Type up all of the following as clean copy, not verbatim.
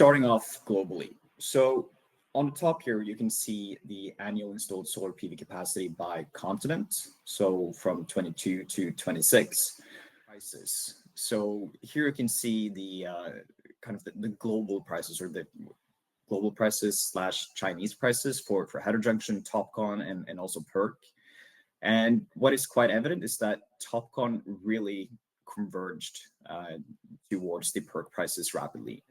starting off globally. So on the top here, you can see the annual installed solar PV capacity by continent. So from 22 to 26 prices. So here you can see the kind of the global prices, or the global prices / Chinese prices for heterojunction, TOPCon, and also PERC. And what is quite evident is that TOPCon really converged towards the PERC prices rapidly.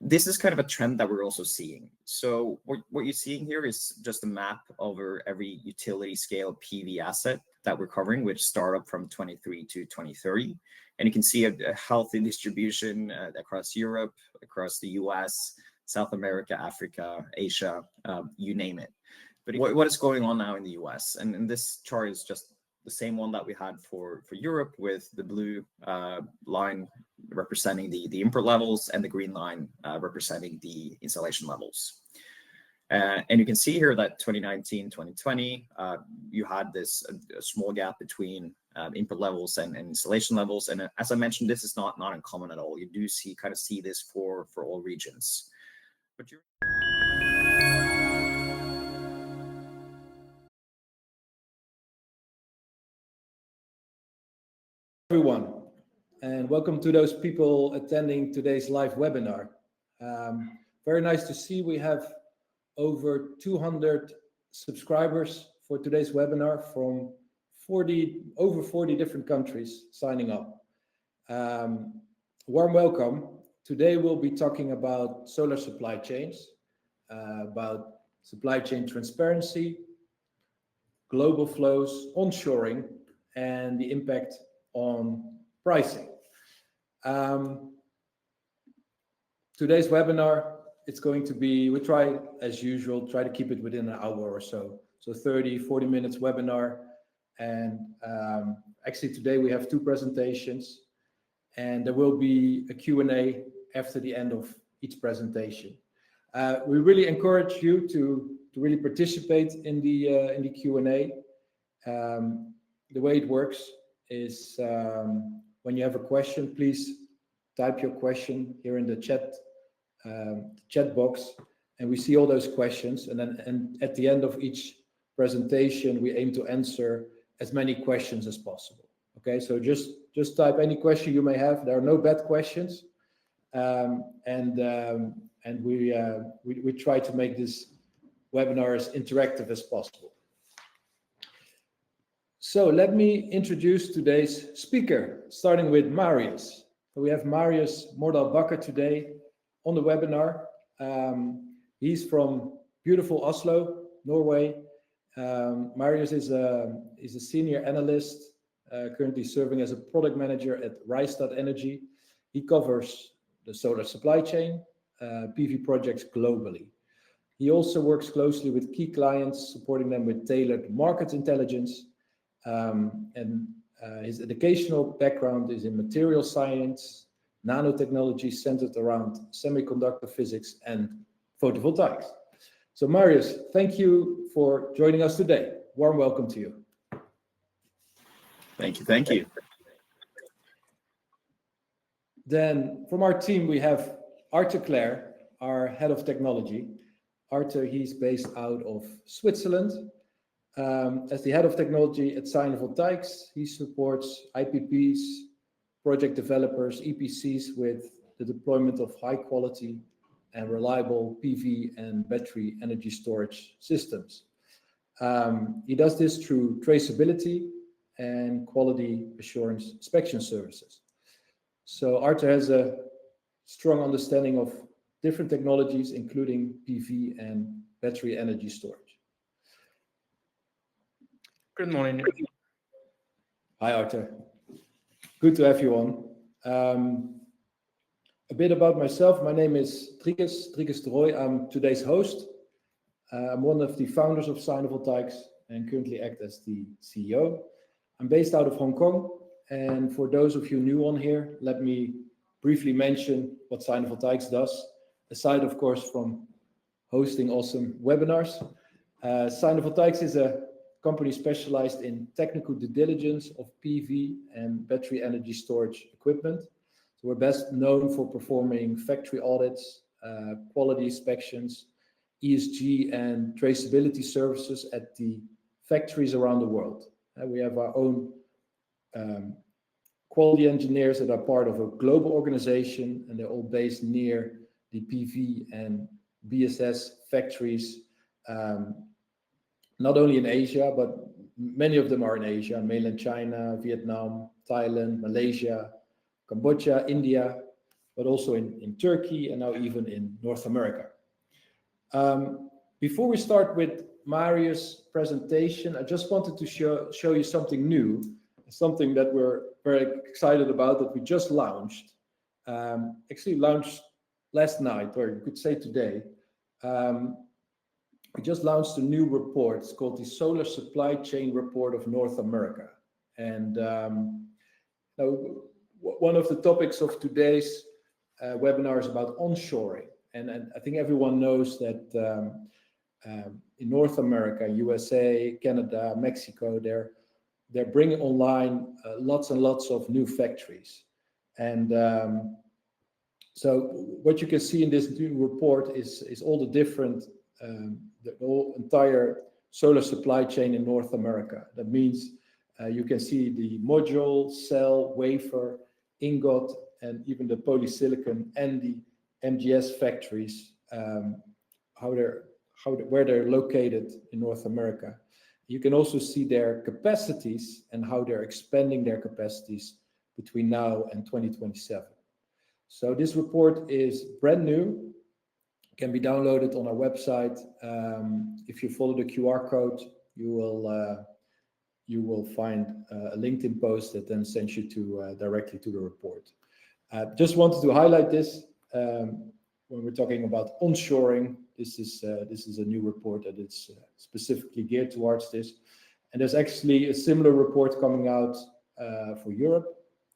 This is kind of a trend that we're also seeing. So what you're seeing here is just a map over every utility scale PV asset that we're covering, which start up from 23 to 2030. And you can see a healthy distribution across Europe, across the US, South America, Africa, Asia, you name it. But what is going on now in the US? And this chart is just the same one that we had for Europe, with the blue line representing the import levels and the green line representing the installation levels. And you can see here that 2019, 2020, you had this a small gap between input levels and installation levels. And as I mentioned, this is not uncommon at all. You do see this for all regions. But everyone, and welcome to those people attending today's live webinar. Very nice to see we have over 200 subscribers for today's webinar from over 40 different countries signing up. Warm welcome. Today we'll be talking about solar supply chains, about supply chain transparency, global flows, onshoring, and the impact on pricing. Today's webinar, it's going to be, we try as usual, try to keep it within an hour or so. So 30-40 minutes webinar. And actually today we have two presentations, and there will be a Q&A after the end of each presentation. We really encourage you to really participate in the Q&A. The way it works is when you have a question, please type your question here in the chat box, and we see all those questions. And at the end of each presentation, we aim to answer as many questions as possible. Okay, so just type any question you may have. There are no bad questions, and we try to make this webinar as interactive as possible. So let me introduce today's speaker, starting with Marius. We have Marius Mordal-Bakker today on the webinar. He's from beautiful Oslo, Norway. Marius is a senior analyst, currently serving as a product manager at Rystad Energy. He covers the solar supply chain, PV projects globally. He also works closely with key clients, supporting them with tailored market intelligence. His educational background is in material science, nanotechnology centered around semiconductor physics and photovoltaics. So Marius, thank you for joining us today. Warm welcome to you. Thank you. Then from our team, we have Arthur Clare, our head of technology. Arthur, he's based out of Switzerland. As the head of technology at Sinovoltaics, he supports IPPs, project developers, EPCs with the deployment of high quality and reliable PV and battery energy storage systems. He does this through traceability and quality assurance inspection services. So Arthur has a strong understanding of different technologies, including PV and battery energy storage. Good morning. Hi, Arthur. Good to have you on. A bit about myself. My name is Trigus de Roy. I'm today's host. I'm one of the founders of Sinovoltaics and currently act as the CEO. I'm based out of Hong Kong. And for those of you new on here, let me briefly mention what Sinovoltaics does, aside, of course, from hosting awesome webinars. Sinovoltaics is a company specialized in technical due diligence of PV and battery energy storage equipment. So we're best known for performing factory audits, quality inspections, ESG and traceability services at the factories around the world. We have our own quality engineers that are part of a global organization, and they're all based near the PV and BSS factories, not only in Asia, but many of them are in Asia, mainland China, Vietnam, Thailand, Malaysia, Cambodia, India, but also in Turkey and now even in North America. Before we start with Marius' presentation, I just wanted to show you something new, something that we're very excited about that we just launched. Actually launched last night, or you could say today. We just launched a new report. It's called the Solar Supply Chain Report of North America. And now one of the topics of today's webinar is about onshoring. And I think everyone knows that in North America, USA, Canada, Mexico, they're bringing online lots and lots of new factories. And so what you can see in this new report is all the different, the whole entire solar supply chain in North America. That means you can see the module, cell, wafer, ingot, and even the polysilicon and the MGS factories, where they're located in North America. You can also see their capacities and how they're expanding their capacities between now and 2027. So this report is brand new, can be downloaded on our website. If you follow the QR code, you will find a LinkedIn post that then sends you to directly to the report. Just wanted to highlight this when we're talking about onshoring. This is a new report that is specifically geared towards this. And there's actually a similar report coming out for Europe,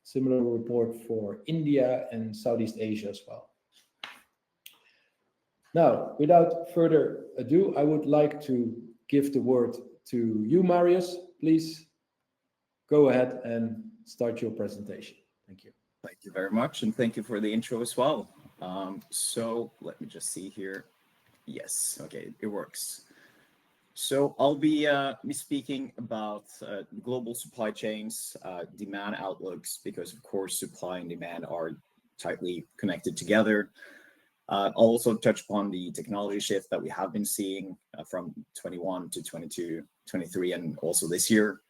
similar report for India and Southeast Asia as well. Now, without further ado, I would like to give the word to you, Marius. Please go ahead and start your presentation. Thank you. Thank you very much, and thank you for the intro as well. So let me just see here. Yes, okay, it works. So I'll be speaking about global supply chains, demand outlooks, because of course supply and demand are tightly connected together. I'll also touch upon the technology shift that we have been seeing from 21 to 22, 23, and also this year,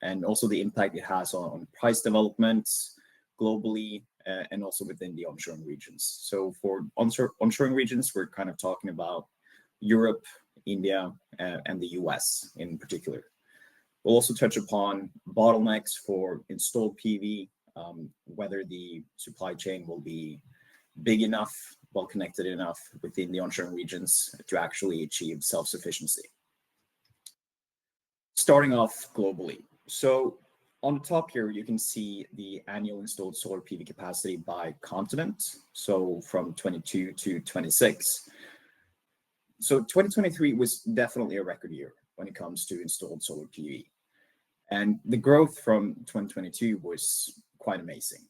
and also the impact it has on price developments globally and also within the onshoring regions. So for onshoring regions, we're kind of talking about Europe, India, and the US in particular. We'll also touch upon bottlenecks for installed PV, whether the supply chain will be big enough, well connected enough within the onshoring regions to actually achieve self-sufficiency. Starting off globally. So on the top here, you can see the annual installed solar PV capacity by continent. So from 22 to 26. So 2023 was definitely a record year when it comes to installed solar PV. And the growth from 2022 was quite amazing.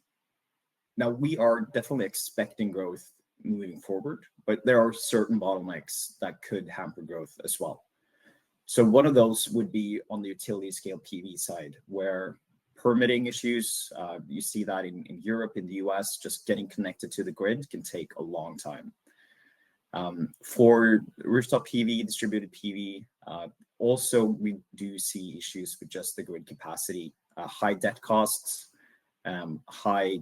Now, we are definitely expecting growth moving forward, but there are certain bottlenecks that could hamper growth as well. So one of those would be on the utility scale PV side, where permitting issues, you see that in Europe, in the US, just getting connected to the grid can take a long time. For rooftop PV, distributed PV, also we do see issues with just the grid capacity, high debt costs, high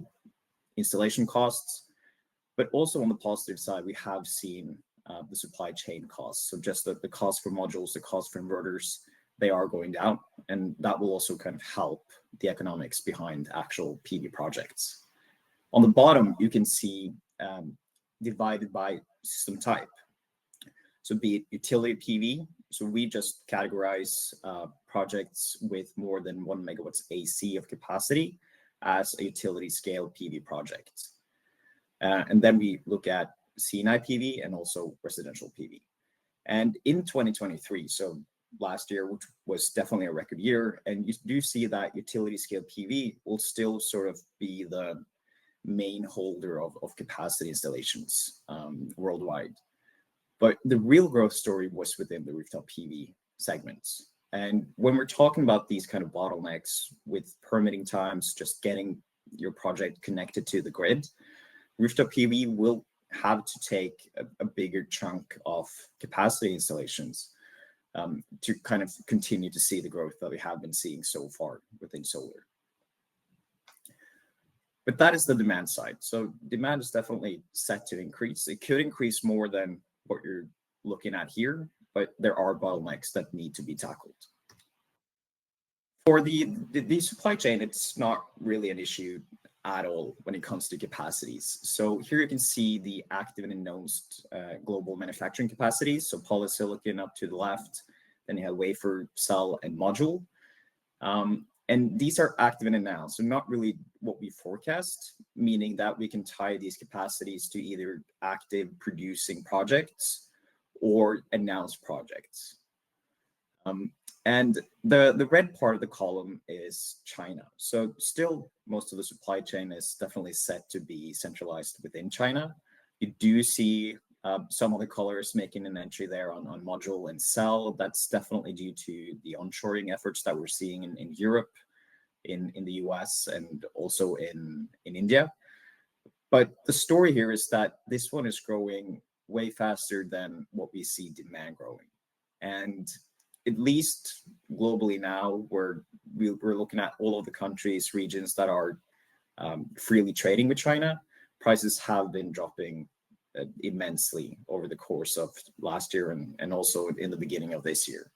installation costs, but also on the positive side, we have seen the supply chain costs. So just the cost for modules, the cost for inverters, they are going down, and that will also kind of help the economics behind actual PV projects. On the bottom, you can see divided by system type. So be it utility PV, so we just categorize projects with more than 1 megawatts AC of capacity as a utility scale PV project. And then we look at C&I PV and also residential PV. And in 2023, so last year, which was definitely a record year, and you do see that utility scale PV will still sort of be the main holder of capacity installations worldwide. But the real growth story was within the rooftop PV segments. And when we're talking about these kind of bottlenecks with permitting times, just getting your project connected to the grid, rooftop PV will have to take a bigger chunk of capacity installations to kind of continue to see the growth that we have been seeing so far within solar. But that is the demand side. So demand is definitely set to increase. It could increase more than what you're looking at here, but there are bottlenecks that need to be tackled. For the supply chain, it's not really an issue at all when it comes to capacities. So here you can see the active and announced global manufacturing capacities. So polysilicon up to the left, then you have wafer, cell, and module. And these are active and announced, so not really what we forecast, meaning that we can tie these capacities to either active producing projects or announced projects. And the red part of the column is China. So still, most of the supply chain is definitely set to be centralized within China. You do see some of the colors making an entry there on module and cell. That's definitely due to the onshoring efforts that we're seeing in Europe, in the US, and also in India. But the story here is that this one is growing way faster than what we see demand growing. And at least globally now, we're looking at all of the countries, regions that are freely trading with China. Prices have been dropping immensely over the course of last year and also in the beginning of this year.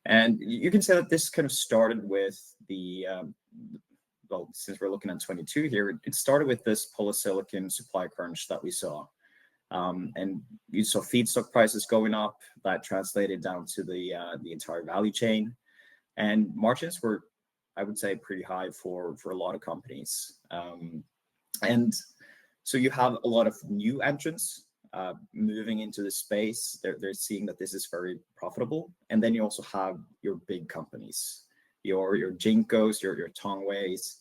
And you can say that this kind of started with the, well, since we're looking at 22 here, it started with this polysilicon supply crunch that we saw. And you saw feedstock prices going up. That translated down to the entire value chain. And margins were, I would say, pretty high for a lot of companies. And so you have a lot of new entrants moving into the space. They're seeing that this is very profitable. And then you also have your big companies, your Jinkos, your Tongweis,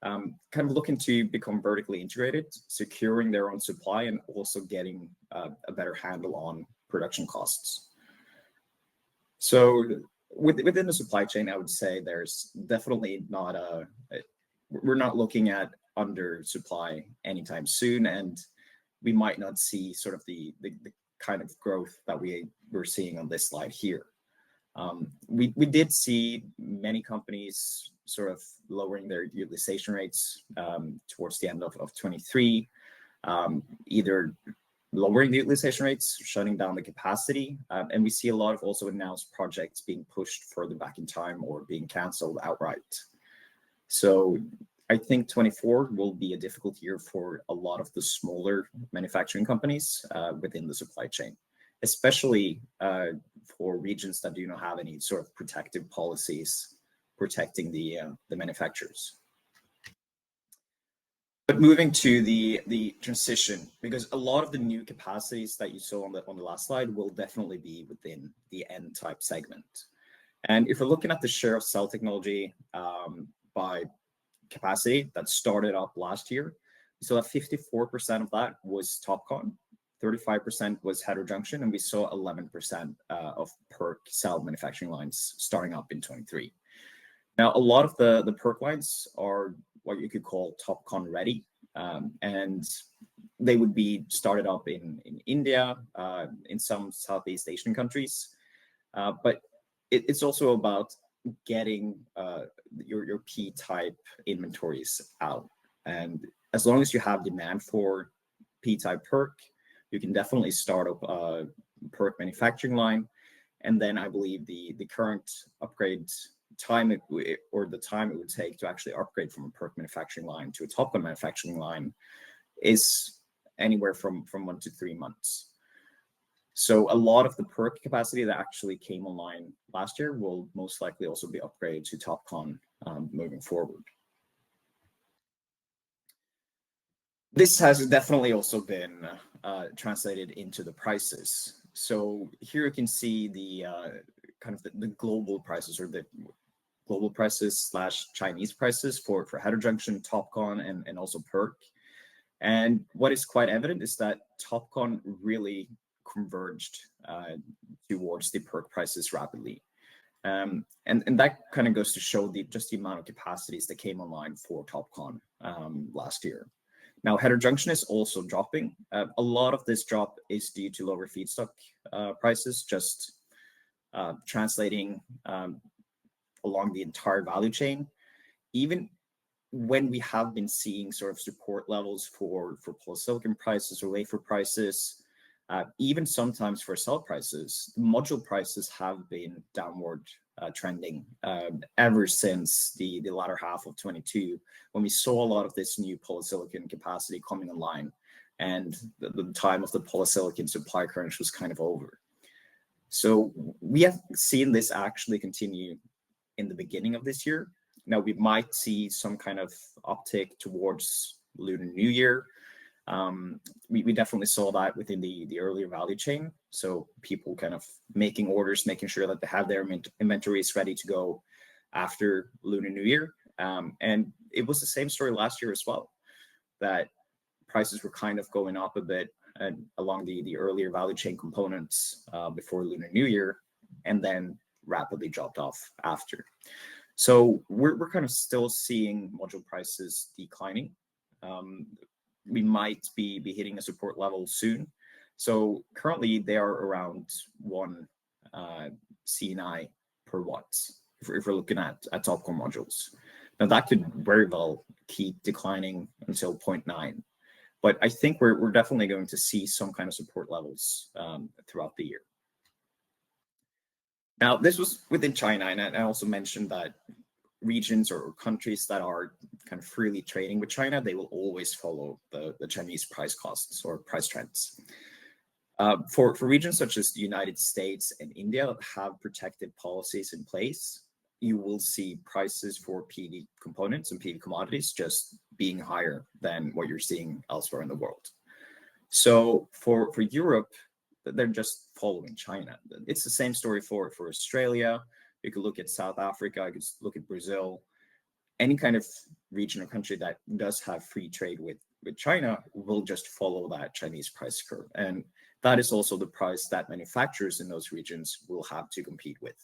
kind of looking to become vertically integrated, securing their own supply, and also getting a better handle on production costs. So within the supply chain, I would say there's definitely not we're not looking at under supply anytime soon, and we might not see sort of the kind of growth that we're seeing on this slide here. We did see many companies sort of lowering their utilization rates towards the end of 23, either lowering the utilization rates, shutting down the capacity, and we see a lot of also announced projects being pushed further back in time or being canceled outright. So I think 24 will be a difficult year for a lot of the smaller manufacturing companies within the supply chain, especially for regions that do not have any sort of protective policies protecting the manufacturers. But moving to the transition, because a lot of the new capacities that you saw on the last slide will definitely be within the N-type segment. And if we're looking at the share of cell technology by capacity that started up last year, so that 54% of that was TOPCon, 35% was heterojunction, and we saw 11% of PERC cell manufacturing lines starting up in 23. Now, a lot of the PERC lines are what you could call TOPCon ready, and they would be started up in India, in some Southeast Asian countries, but it's also about getting your P-type inventories out. And as long as you have demand for P-type PERC, you can definitely start up a PERC manufacturing line. And then I believe the current upgrade time or the time it would take to actually upgrade from a PERC manufacturing line to a TOPCon manufacturing line is anywhere from 1 to 3 months. So a lot of the PERC capacity that actually came online last year will most likely also be upgraded to TOPCon moving forward. This has definitely also been translated into the prices. So here you can see the kind of the global prices, or the global prices / Chinese prices for heterojunction, TOPCon, and also PERC. And what is quite evident is that TOPCon really converged towards the PERC prices rapidly. And that kind of goes to show just the amount of capacities that came online for TOPCon last year. Now, heterojunction is also dropping. A lot of this drop is due to lower feedstock prices, just translating along the entire value chain. Even when we have been seeing sort of support levels for polysilicon prices or wafer prices, even sometimes for cell prices, module prices have been downward trending ever since the latter half of 22, when we saw a lot of this new polysilicon capacity coming online, and the time of the polysilicon supply crunch was kind of over. So we have seen this actually continue in the beginning of this year. Now, we might see some kind of uptick towards Lunar New Year. We definitely saw that within the earlier value chain. So people kind of making orders, making sure that they have their inventories ready to go after Lunar New Year. And it was the same story last year as well, that prices were kind of going up a bit along the earlier value chain components before Lunar New Year, and then rapidly dropped off after. So we're kind of still seeing module prices declining. We might be hitting a support level soon. So currently they are around 1 CNI per watt if we're looking at TOPCon modules. Now that could very well keep declining until 0.9. But I think we're definitely going to see some kind of support levels throughout the year. Now, this was within China, and I also mentioned that regions or countries that are kind of freely trading with China, they will always follow the Chinese price costs or price trends. For regions such as the United States and India that have protective policies in place, you will see prices for PV components and PV commodities just being higher than what you're seeing elsewhere in the world. So for Europe, they're just following China. It's the same story for Australia. You could look at South Africa, you could look at Brazil. Any kind of region or country that does have free trade with China will just follow that Chinese price curve. And that is also the price that manufacturers in those regions will have to compete with.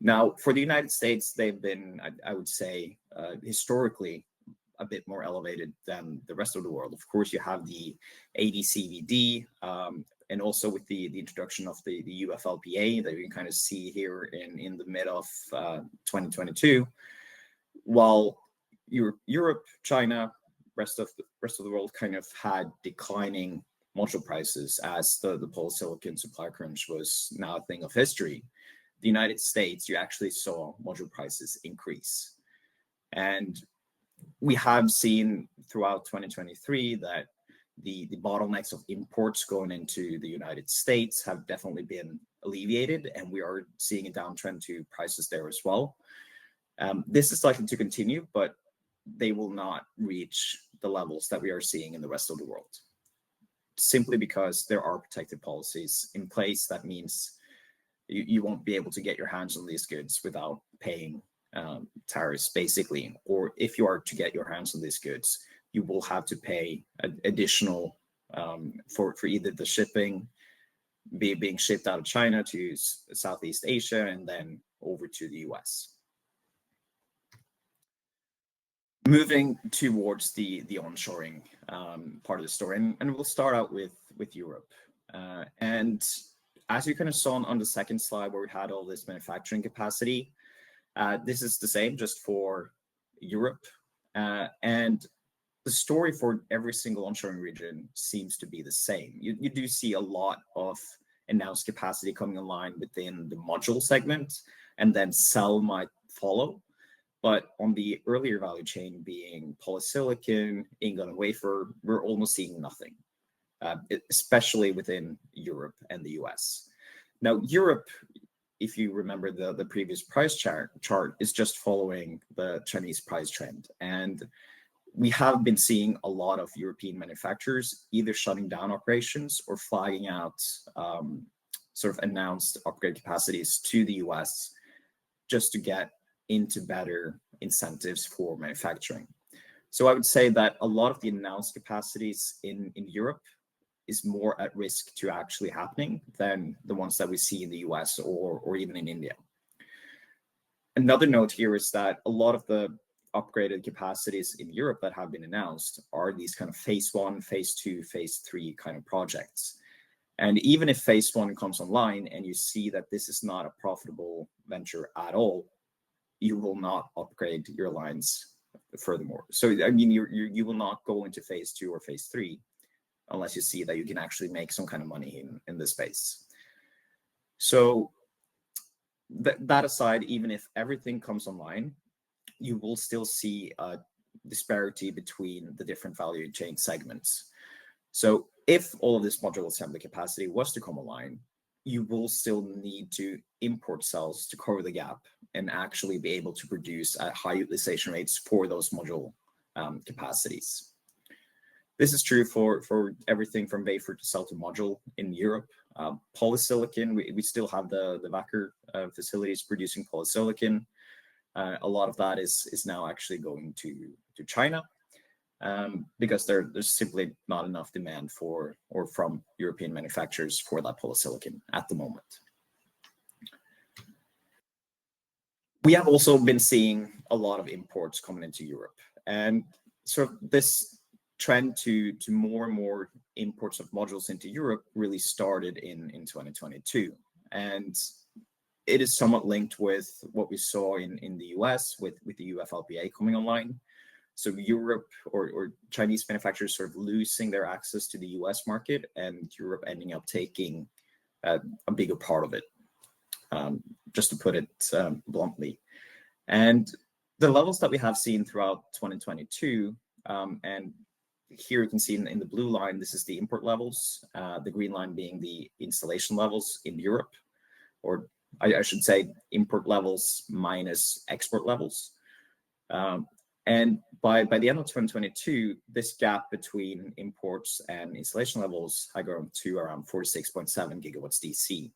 Now, for the United States, they've been, I would say, historically, a bit more elevated than the rest of the world. Of course, you have the AD/CVD, and also with the introduction of the UFLPA that you can kind of see here in the mid of 2022, while Europe, China, rest of the world kind of had declining module prices as the polysilicon supply crunch was now a thing of history. The United States, you actually saw module prices increase. And we have seen throughout 2023 that the bottlenecks of imports going into the United States have definitely been alleviated, and we are seeing a downtrend to prices there as well. This is likely to continue, but they will not reach the levels that we are seeing in the rest of the world, simply because there are protective policies in place. That means you won't be able to get your hands on these goods without paying tariffs, basically. Or if you are to get your hands on these goods, you will have to pay additional for either the shipping being shipped out of China to Southeast Asia and then over to the US. Moving towards the onshoring part of the story, and we'll start out with Europe. And as you kind of saw on the second slide where we had all this manufacturing capacity, this is the same just for Europe. And the story for every single onshoring region seems to be the same. You do see a lot of announced capacity coming online within the module segment, and then cell might follow. But on the earlier value chain being polysilicon, ingot, and wafer, we're almost seeing nothing, especially within Europe and the US. Now, Europe, if you remember the previous price chart, is just following the Chinese price trend. And we have been seeing a lot of European manufacturers either shutting down operations or flagging out sort of announced upgrade capacities to the US just to get into better incentives for manufacturing. So I would say that a lot of the announced capacities in Europe is more at risk to actually happening than the ones that we see in the US or even in India. Another note here is that a lot of the upgraded capacities in Europe that have been announced are these kind of phase 1, phase 2, phase 3 kind of projects. And even if phase 1 comes online and you see that this is not a profitable venture at all, you will not upgrade your lines furthermore. So, I mean, you will not go into phase 2 or phase 3 unless you see that you can actually make some kind of money in this space. So that aside, even if everything comes online, you will still see a disparity between the different value chain segments. So if all of this module assembly capacity was to come online, you will still need to import cells to cover the gap and actually be able to produce at high utilization rates for those module capacities. This is true for everything from wafer to cell to module in Europe. Polysilicon, we still have the Wacker facilities producing polysilicon. A lot of that is now actually going to China because there's simply not enough demand for or from European manufacturers for that polysilicon at the moment. We have also been seeing a lot of imports coming into Europe, and sort of this trend to more and more imports of modules into Europe really started in 2022. And it is somewhat linked with what we saw in the US with the UFLPA coming online. So Europe or Chinese manufacturers sort of losing their access to the US market and Europe ending up taking a bigger part of it, just to put it bluntly. And the levels that we have seen throughout 2022, and here you can see in the blue line, this is the import levels, the green line being the installation levels in Europe, or I should say import levels minus export levels. And by the end of 2022, this gap between imports and installation levels had grown to around 46.7 gigawatts DC.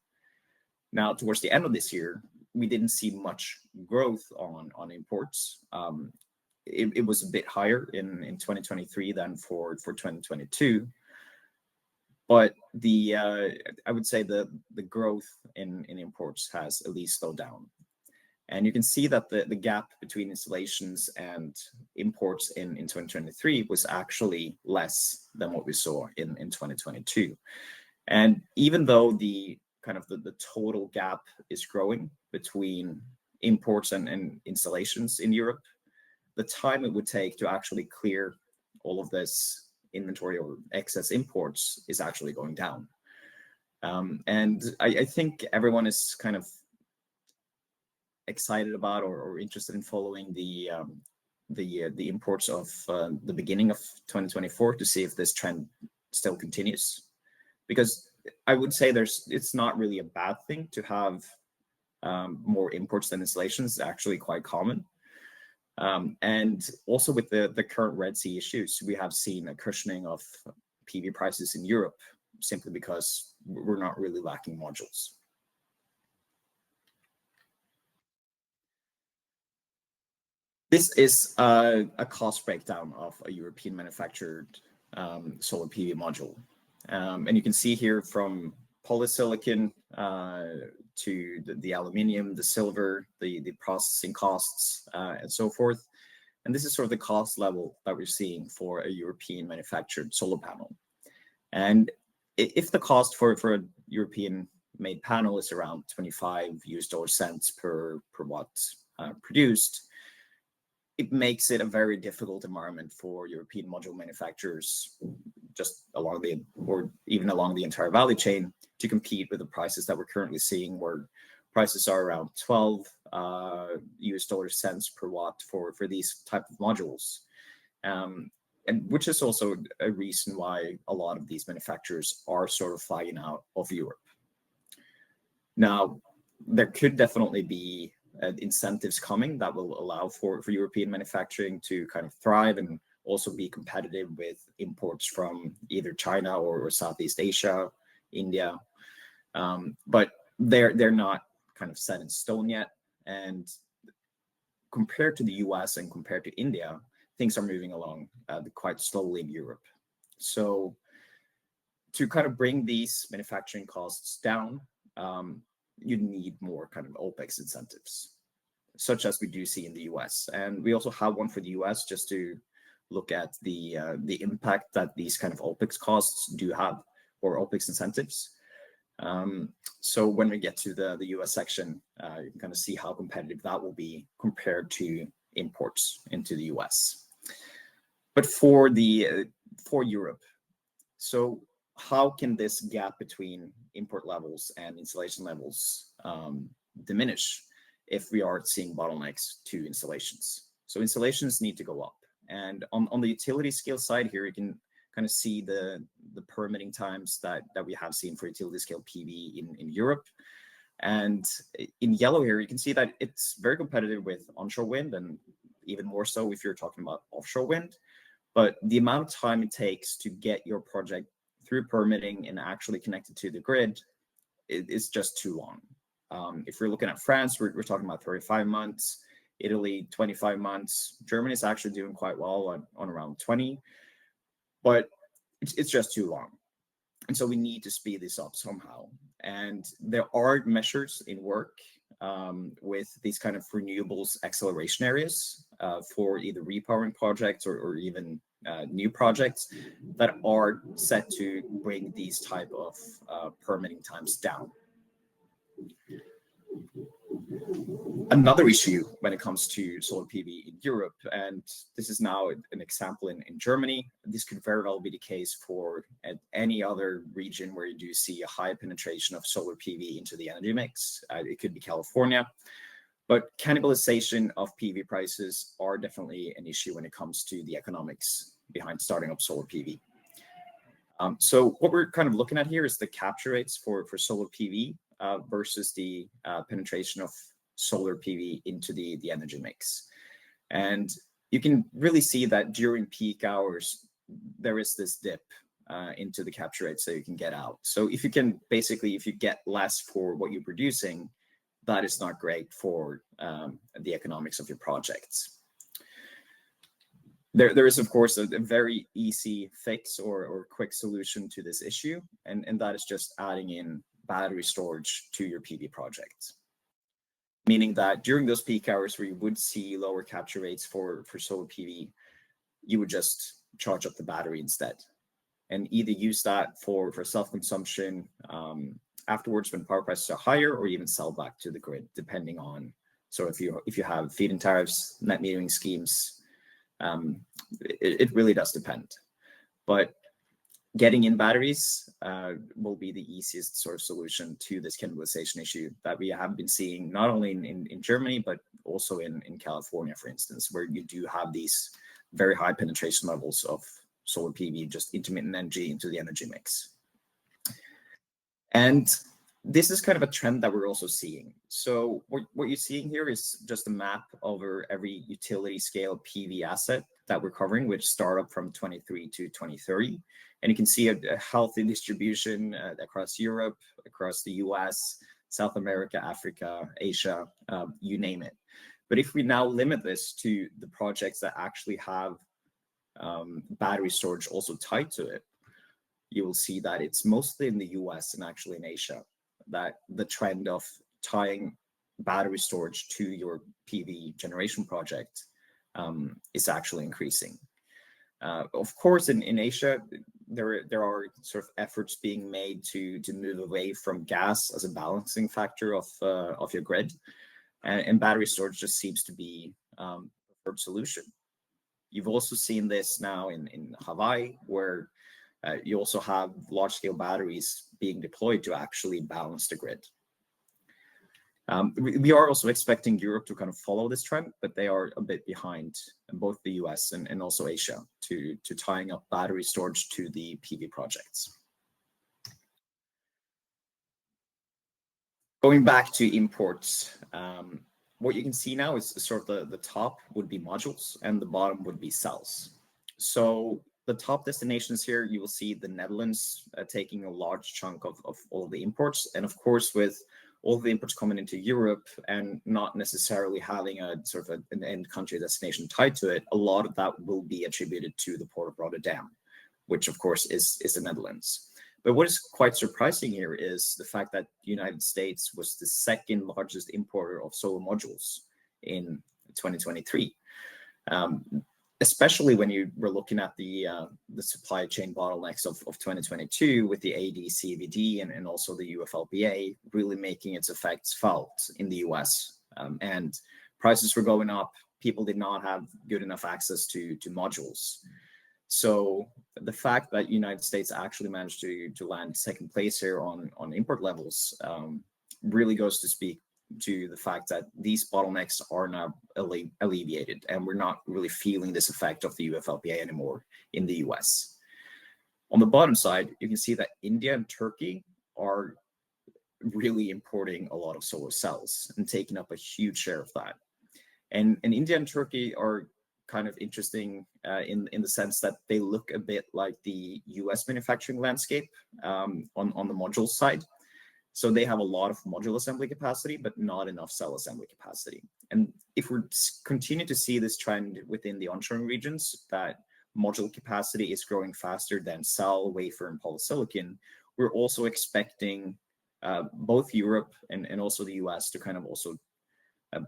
Now, towards the end of this year, we didn't see much growth on imports. It was a bit higher in 2023 than for 2022. But I would say the growth in imports has at least slowed down. And you can see that the gap between installations and imports in 2023 was actually less than what we saw in 2022. And even though the total gap is growing between imports and installations in Europe, the time it would take to actually clear all of this inventory or excess imports is actually going down. And I think everyone is kind of excited about or interested in following the imports of the beginning of 2024 to see if this trend still continues. Because I would say it's not really a bad thing to have more imports than installations. It's actually quite common. And also with the current Red Sea issues, we have seen a cushioning of PV prices in Europe simply because we're not really lacking modules. This is a cost breakdown of a European manufactured solar PV module. And you can see here from polysilicon to the aluminium, the silver, the processing costs, and so forth. And this is sort of the cost level that we're seeing for a European manufactured solar panel. And if the cost for a European made panel is around 25 US cents per watt produced, it makes it a very difficult environment for European module manufacturers just along or even along the entire value chain to compete with the prices that we're currently seeing, where prices are around 12 US cents per watt for these type of modules. And which is also a reason why a lot of these manufacturers are sort of flagging out of Europe. Now, there could definitely be incentives coming that will allow for European manufacturing to kind of thrive and also be competitive with imports from either China or Southeast Asia, India. But they're not kind of set in stone yet. And compared to the US and compared to India, things are moving along quite slowly in Europe. So to kind of bring these manufacturing costs down, you need more kind of OpEx incentives, such as we do see in the US. And we also have one for the US just to look at the impact that these kind of OpEx costs do have, or OpEx incentives. So when we get to the US section, you can kind of see how competitive that will be compared to imports into the US. But for Europe, so how can this gap between import levels and installation levels diminish if we are seeing bottlenecks to installations? So installations need to go up. And on the utility scale side here, you can kind of see the permitting times that we have seen for utility scale PV in Europe. And in yellow here, you can see that it's very competitive with onshore wind, and even more so if you're talking about offshore wind. But the amount of time it takes to get your project through permitting and actually connected to the grid is just too long. If we're looking at France, we're talking about 35 months, Italy, 25 months. Germany is actually doing quite well on around 20, but it's just too long. And so we need to speed this up somehow. And there are measures in work with these kind of renewables acceleration areas for either repowering projects or even new projects that are set to bring these type of permitting times down. Another issue when it comes to solar PV in Europe, and this is now an example in Germany, this could very well be the case for any other region where you do see a high penetration of solar PV into the energy mix. It could be California, but cannibalization of PV prices are definitely an issue when it comes to the economics behind starting up solar PV. So what we're kind of looking at here is the capture rates for solar PV versus the penetration of solar PV into the energy mix. And you can really see that during peak hours, there is this dip into the capture rates that you can get out. So if you get less for what you're producing, that is not great for the economics of your projects. There is, of course, a very easy fix or quick solution to this issue, and that is just adding in battery storage to your PV project. Meaning that during those peak hours where you would see lower capture rates for solar PV, you would just charge up the battery instead, and either use that for self-consumption afterwards when power prices are higher, or even sell back to the grid, depending on, so if you have feed-in tariffs, net metering schemes, it really does depend. But getting in batteries will be the easiest sort of solution to this cannibalization issue that we have been seeing not only in Germany, but also in California, for instance, where you do have these very high penetration levels of solar PV, just intermittent energy into the energy mix. And this is kind of a trend that we're also seeing. So what you're seeing here is just a map over every utility scale PV asset that we're covering, which start up from 23 to 2030. And you can see a healthy distribution across Europe, across the US, South America, Africa, Asia, you name it. But if we now limit this to the projects that actually have battery storage also tied to it, you will see that it's mostly in the US and actually in Asia that the trend of tying battery storage to your PV generation project is actually increasing. Of course, in Asia, there are sort of efforts being made to move away from gas as a balancing factor of your grid, and battery storage just seems to be a preferred solution. You've also seen this now in Hawaii, where you also have large-scale batteries being deployed to actually balance the grid. We are also expecting Europe to kind of follow this trend, but they are a bit behind in both the US and also Asia to tying up battery storage to the PV projects. Going back to imports, what you can see now is sort of the top would be modules and the bottom would be cells. So the top destinations here, you will see the Netherlands taking a large chunk of all the imports. And of course, with all the imports coming into Europe and not necessarily having a sort of an end country destination tied to it, a lot of that will be attributed to the Port of Rotterdam, which of course is the Netherlands. But what is quite surprising here is the fact that the United States was the second largest importer of solar modules in 2023. Especially when you were looking at the supply chain bottlenecks of 2022 with the AD/CVD and also the UFLPA really making its effects felt in the US. And prices were going up. People did not have good enough access to modules. So the fact that United States actually managed to land second place here on import levels really goes to speak to the fact that these bottlenecks are now alleviated, and we're not really feeling this effect of the UFLPA anymore in the US. On the bottom side, you can see that India and Turkey are really importing a lot of solar cells and taking up a huge share of that. And India and Turkey are kind of interesting in the sense that they look a bit like the US manufacturing landscape on the module side. So they have a lot of module assembly capacity, but not enough cell assembly capacity. And if we continue to see this trend within the onshoring regions, that module capacity is growing faster than cell, wafer, and polysilicon, we're also expecting both Europe and also the US to kind of also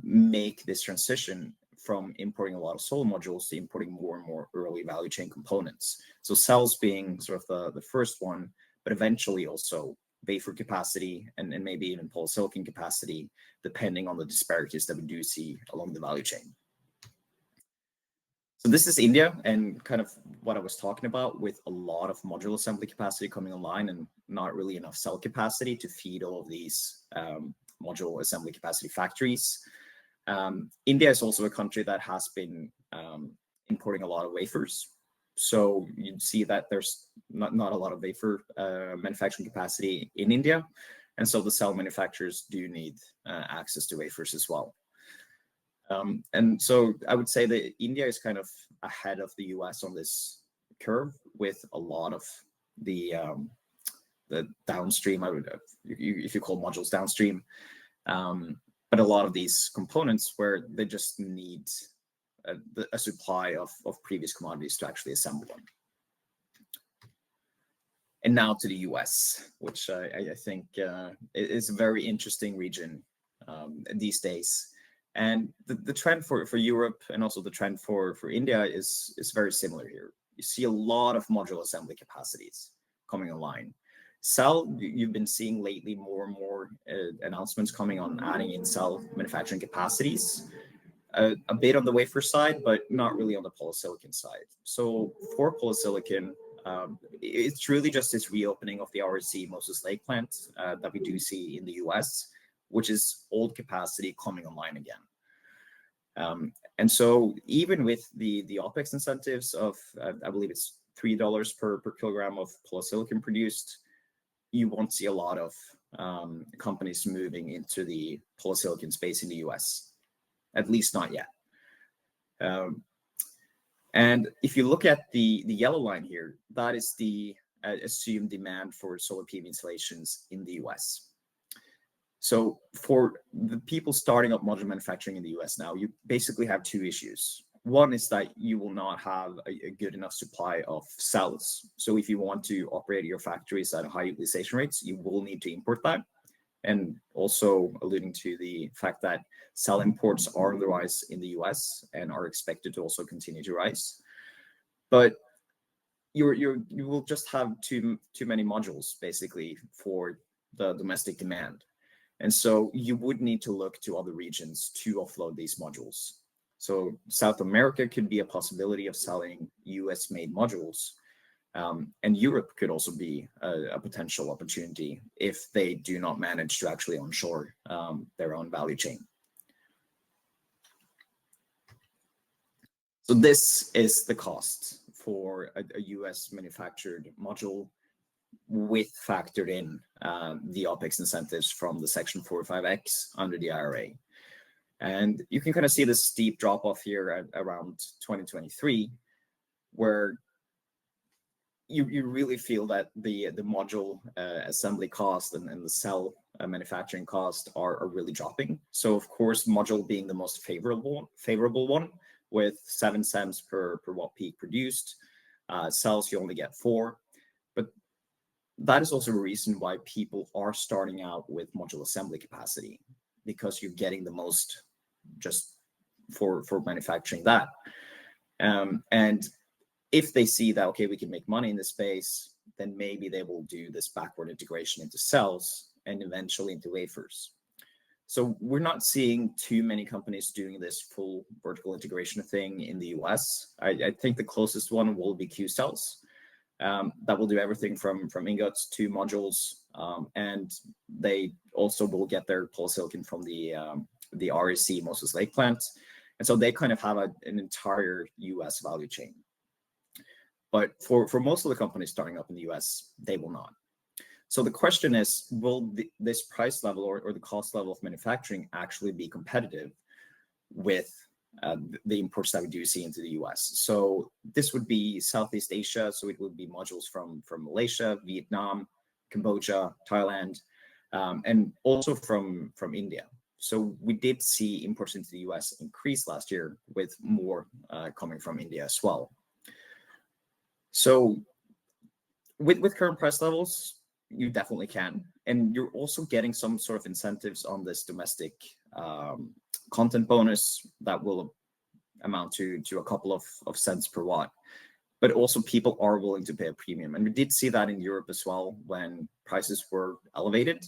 make this transition from importing a lot of solar modules to importing more and more early value chain components. So cells being sort of the first one, but eventually also wafer capacity and maybe even polysilicon capacity, depending on the disparities that we do see along the value chain. So this is India and kind of what I was talking about, with a lot of module assembly capacity coming online and not really enough cell capacity to feed all of these module assembly capacity factories. India is also a country that has been importing a lot of wafers. So you see that there's not a lot of wafer manufacturing capacity in India. And so the cell manufacturers do need access to wafers as well. And so I would say that India is kind of ahead of the US on this curve, with a lot of the downstream, if you call modules downstream, but a lot of these components where they just need a supply of previous commodities to actually assemble them. And now to the US, which I think is a very interesting region these days. And the trend for Europe and also the trend for India is very similar here. You see a lot of module assembly capacities coming online. Cell, you've been seeing lately more and more announcements coming on adding in cell manufacturing capacities. A bit on the wafer side, but not really on the polysilicon side. So for polysilicon, it's really just this reopening of the REC Moses Lake plant that we do see in the US, which is old capacity coming online again. And so even with the OPEX incentives of, I believe it's $3 per kilogram of polysilicon produced, you won't see a lot of companies moving into the polysilicon space in the US. At least not yet. And if you look at the yellow line here, that is the assumed demand for solar PV installations in the US. So for the people starting up module manufacturing in the US now, you basically have two issues. One is that you will not have a good enough supply of cells. So if you want to operate your factories at high utilization rates, you will need to import that. And also alluding to the fact that cell imports are on the rise in the US and are expected to also continue to rise. But you will just have too many modules basically for the domestic demand. And so you would need to look to other regions to offload these modules. So South America could be a possibility of selling US made modules. And Europe could also be a potential opportunity if they do not manage to actually onshore their own value chain. So this is the cost for a US manufactured module with factored in the OPEX incentives from the Section 45X under the IRA. And you can kind of see this steep drop off here at around 2023, where you really feel that the module assembly cost and the cell manufacturing cost are really dropping. So of course, module being the most favorable one with 7 cents per watt peak produced. Cells you only get 4, but that is also a reason why people are starting out with module assembly capacity, because you're getting the most just for manufacturing that. And if they see that, okay, we can make money in this space, then maybe they will do this backward integration into cells and eventually into wafers. So we're not seeing too many companies doing this full vertical integration thing in the US. I think the closest one will be Q-Cells. That will do everything from ingots to modules, and they also will get their polysilicon from the REC Moses Lake plant. And so they kind of have an entire US value chain. But for most of the companies starting up in the US, they will not. So the question is, will this price level or the cost level of manufacturing actually be competitive with the imports that we do see into the US? So this would be Southeast Asia. So it would be modules from Malaysia, Vietnam, Cambodia, Thailand, and also from India. So we did see imports into the US increase last year, with more coming from India as well. So with current price levels, you definitely can. And you're also getting some sort of incentives on this domestic content bonus that will amount to a couple of cents per watt. But also people are willing to pay a premium. And we did see that in Europe as well. When prices were elevated,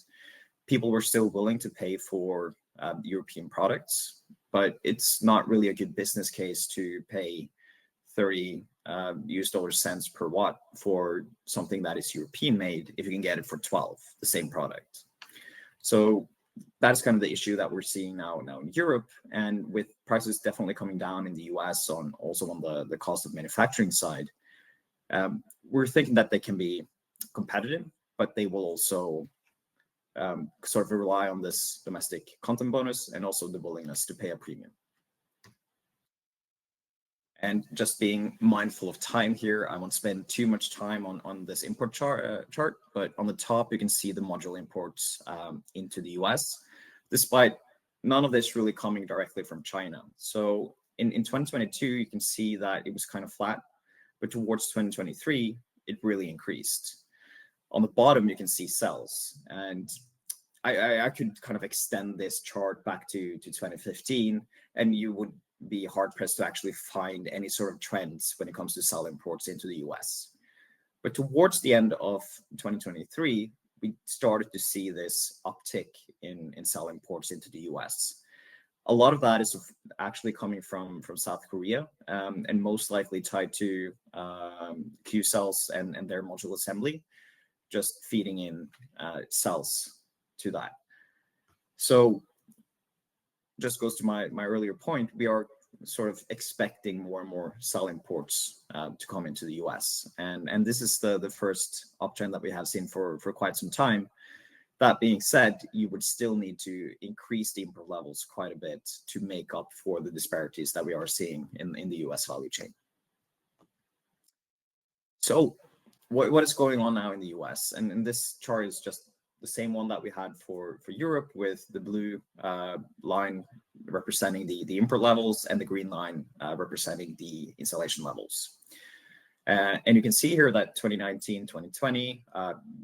people were still willing to pay for European products, but it's not really a good business case to pay 30 US dollar cents per watt for something that is European made if you can get it for 12, the same product. So that's kind of the issue that we're seeing now in Europe, and with prices definitely coming down in the US on the cost of manufacturing side. We're thinking that they can be competitive, but they will also sort of rely on this domestic content bonus and also the willingness to pay a premium. And just being mindful of time here, I won't spend too much time on this import chart, but on the top, you can see the module imports into the US, despite none of this really coming directly from China. So in 2022, you can see that it was kind of flat, but towards 2023, it really increased. On the bottom, you can see cells. And I could kind of extend this chart back to 2015, and you would be hard pressed to actually find any sort of trends when it comes to cell imports into the US. But towards the end of 2023, we started to see this uptick in cell imports into the US. A lot of that is actually coming from South Korea, and most likely tied to Q-Cells and their module assembly, just feeding in cells to that. So just goes to my earlier point, we are sort of expecting more and more cell imports to come into the US. And this is the first uptrend that we have seen for quite some time. That being said, you would still need to increase the import levels quite a bit to make up for the disparities that we are seeing in the US value chain. So what is going on now in the US? And this chart is just the same one that we had for Europe, with the blue line representing the import levels and the green line representing the installation levels. And you can see here that 2019, 2020,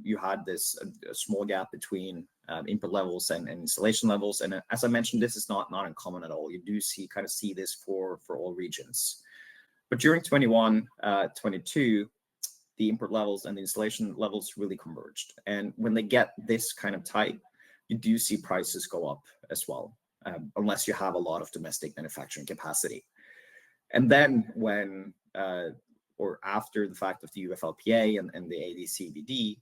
you had this a small gap between input levels and installation levels. And as I mentioned, this is not uncommon at all. You do kind of see this for all regions. But during 21, 22, the import levels and the installation levels really converged. And when they get this kind of tight, you do see prices go up as well, unless you have a lot of domestic manufacturing capacity. And then when, or after the fact of the UFLPA and the AD/CVD,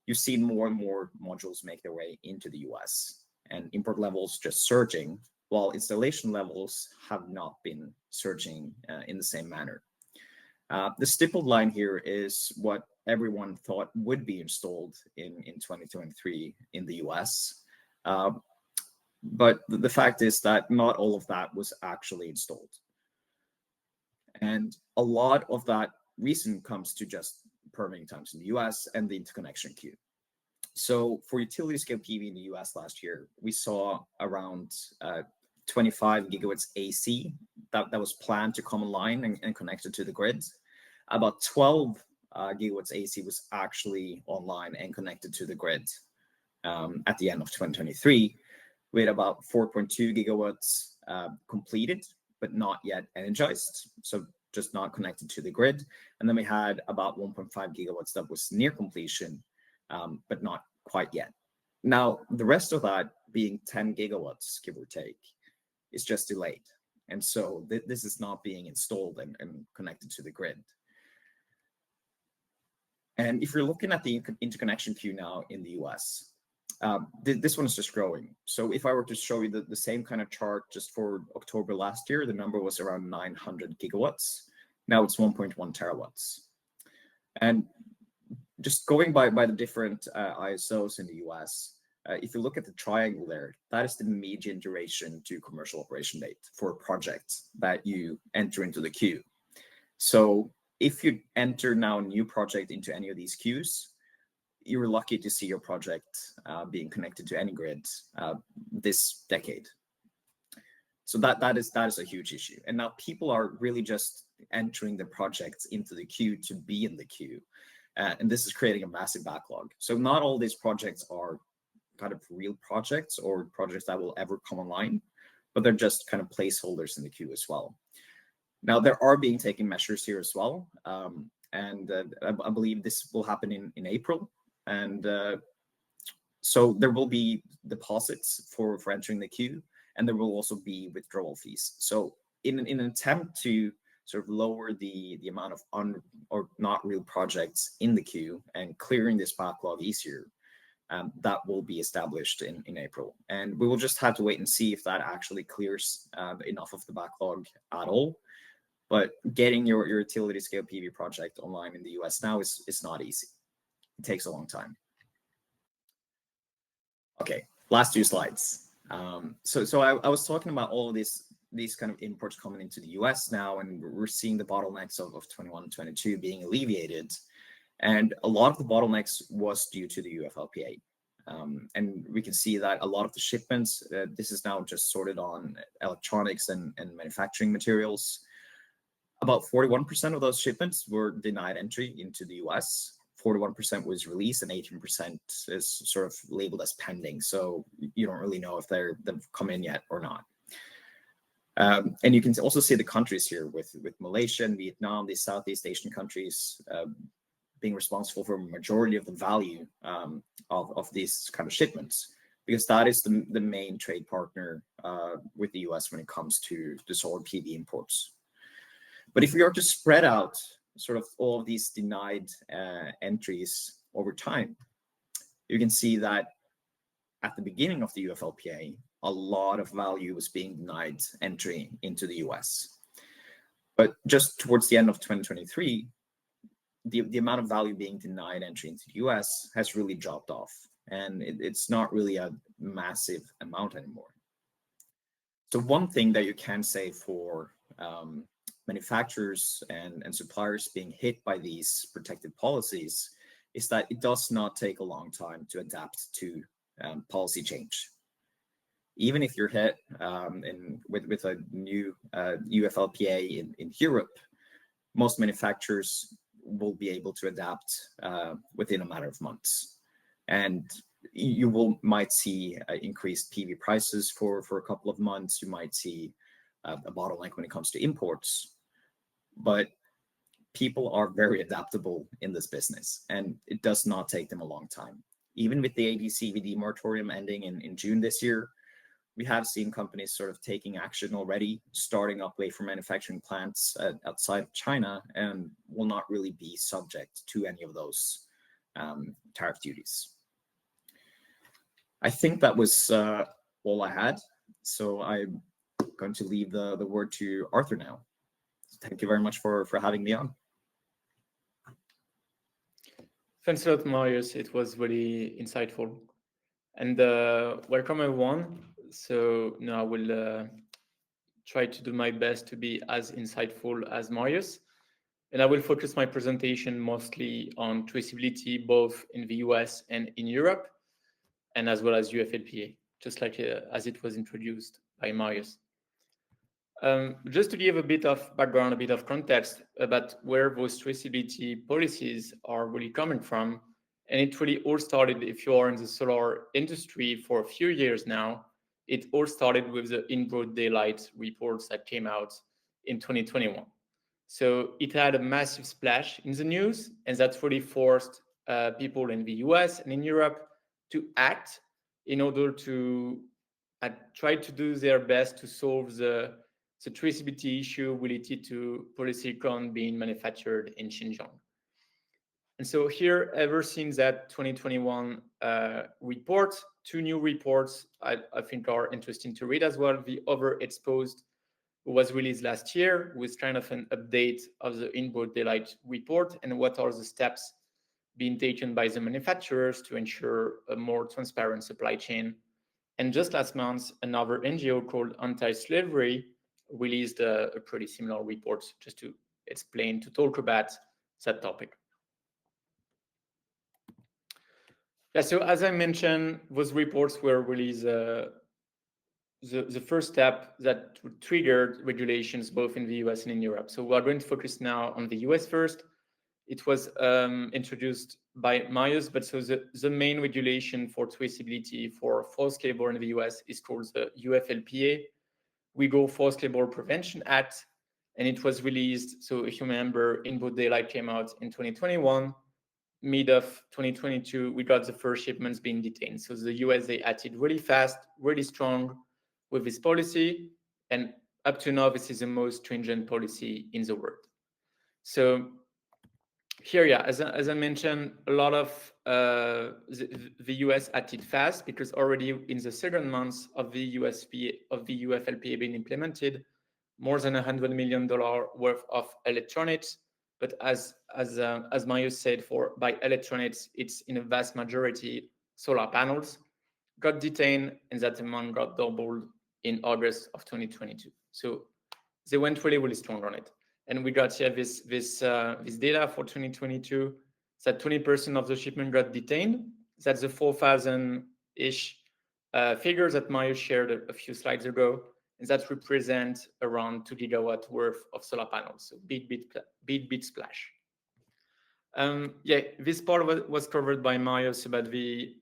you've seen more and more modules make their way into the US, and import levels just surging, while installation levels have not been surging in the same manner. The stippled line here is what everyone thought would be installed in 2023 in the US. But the fact is that not all of that was actually installed. And a lot of that reason comes to just permitting times in the US and the interconnection queue. So for utility scale PV in the US last year, we saw around 25 gigawatts AC that was planned to come online and connected to the grid. About 12 gigawatts AC was actually online and connected to the grid at the end of 2023, with about 4.2 gigawatts completed, but not yet energized. So just not connected to the grid. And then we had about 1.5 gigawatts that was near completion, but not quite yet. Now, the rest of that, being 10 gigawatts, give or take, is just delayed. And so this is not being installed and connected to the grid. And if you're looking at the interconnection queue now in the US, this one is just growing. So if I were to show you the same kind of chart just for October last year, the number was around 900 gigawatts. Now it's 1.1 terawatts. And just going by the different ISOs in the US, if you look at the triangle there, that is the median duration to commercial operation date for a project that you enter into the queue. So if you enter now a new project into any of these queues, you're lucky to see your project being connected to any grid this decade. So that is a huge issue. And now people are really just entering the projects into the queue to be in the queue. And this is creating a massive backlog. So not all these projects are kind of real projects or projects that will ever come online, but they're just kind of placeholders in the queue as well. Now, there are being taken measures here as well. And I believe this will happen in April. And so there will be deposits for entering the queue, and there will also be withdrawal fees. So in an attempt to sort of lower the amount of not real projects in the queue and clearing this backlog easier, that will be established in April. And we will just have to wait and see if that actually clears enough of the backlog at all. But getting your utility scale PV project online in the US now is not easy. It takes a long time. Okay, last two slides. So I was talking about all of these kind of imports coming into the US now, and we're seeing the bottlenecks of 21 and 22 being alleviated. And a lot of the bottlenecks was due to the UFLPA. And we can see that a lot of the shipments, this is now just sorted on electronics and manufacturing materials. About 41% of those shipments were denied entry into the US. 41% was released, and 18% is sort of labeled as pending. So you don't really know if they've come in yet or not. And you can also see the countries here with Malaysia and Vietnam, these Southeast Asian countries, being responsible for a majority of the value of these kind of shipments, because that is the main trade partner with the US when it comes to the solar PV imports. But if we are to spread out sort of all of these denied entries over time, you can see that at the beginning of the UFLPA, a lot of value was being denied entry into the US. But just towards the end of 2023, the amount of value being denied entry into the US has really dropped off. And it's not really a massive amount anymore. So one thing that you can say for manufacturers and suppliers being hit by these protective policies is that it does not take a long time to adapt to policy change. Even if you're hit with a new UFLPA in Europe, most manufacturers will be able to adapt within a matter of months. And you might see increased PV prices for a couple of months. You might see a bottleneck when it comes to imports. But people are very adaptable in this business, and it does not take them a long time. Even with the AD/CVD moratorium ending in June this year, we have seen companies sort of taking action already, starting up wafer manufacturing plants outside of China, and will not really be subject to any of those tariff duties. I think that was all I had. So I'm going to leave the word to Arthur now. Thank you very much for having me on. Thanks a lot, Marius. It was really insightful. And welcome, everyone. So now I will try to do my best to be as insightful as Marius. And I will focus my presentation mostly on traceability, both in the US and in Europe, and as well as UFLPA, just like as it was introduced by Marius. Just to give a bit of background, a bit of context about where those traceability policies are really coming from, and it really all started, if you are in the solar industry for a few years now, it all started with the In Broad Daylight reports that came out in 2021. So it had a massive splash in the news, and that's really forced people in the US and in Europe to act in order to try to do their best to solve the traceability issue related to polysilicon being manufactured in Xinjiang. And so here, ever since that 2021 report, two new reports I think are interesting to read as well. The Overexposed was released last year with kind of an update of the In Broad Daylight report and what are the steps being taken by the manufacturers to ensure a more transparent supply chain. And just last month, another NGO called Anti-Slavery released a pretty similar report just to explain, to talk about that topic. Yeah, so as I mentioned, those reports were really the first step that triggered regulations both in the US and in Europe. So we're going to focus now on the US first. It was introduced by Marius, but so the main regulation for traceability for forced labor in the US is called the UFLPA, Uyghur Forced Labor Prevention Act, and it was released. So if you remember, In Broad Daylight came out in 2021. Mid of 2022, we got the first shipments being detained. So the US, they acted really fast, really strong with this policy. And up to now, this is the most stringent policy in the world. So here, yeah, as I mentioned, a lot of the US acted fast because already in the second month of the UFLPA being implemented, more than $100 million worth of electronics. But as Marius said, by electronics, it's in a vast majority solar panels got detained, and that amount got doubled in August of 2022. So they went really, really strong on it. And we got here this data for 2022, that 20% of the shipment got detained. That's the 4,000-ish figures that Marius shared a few slides ago. And that represents around 2 gigawatt worth of solar panels. So big splash. Yeah, this part was covered by Marius about the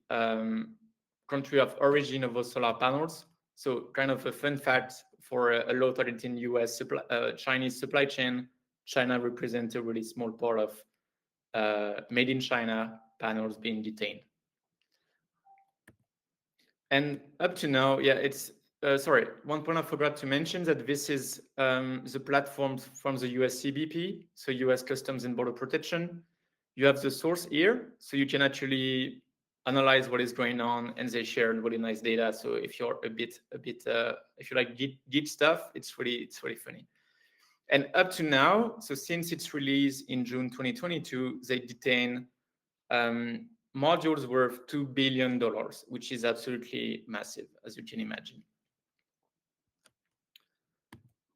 country of origin of those solar panels. So kind of a fun fact for a low targeting US Chinese supply chain, China represents a really small part of made in China panels being detained. And up to now, yeah, it's sorry, one point I forgot to mention that this is the platform from the US CBP, so US Customs and Border Protection. You have the source here, so you can actually analyze what is going on, and they share really nice data. So if you're if you like geek stuff, it's really funny. And up to now, so since its release in June 2022, they detain modules worth $2 billion, which is absolutely massive, as you can imagine.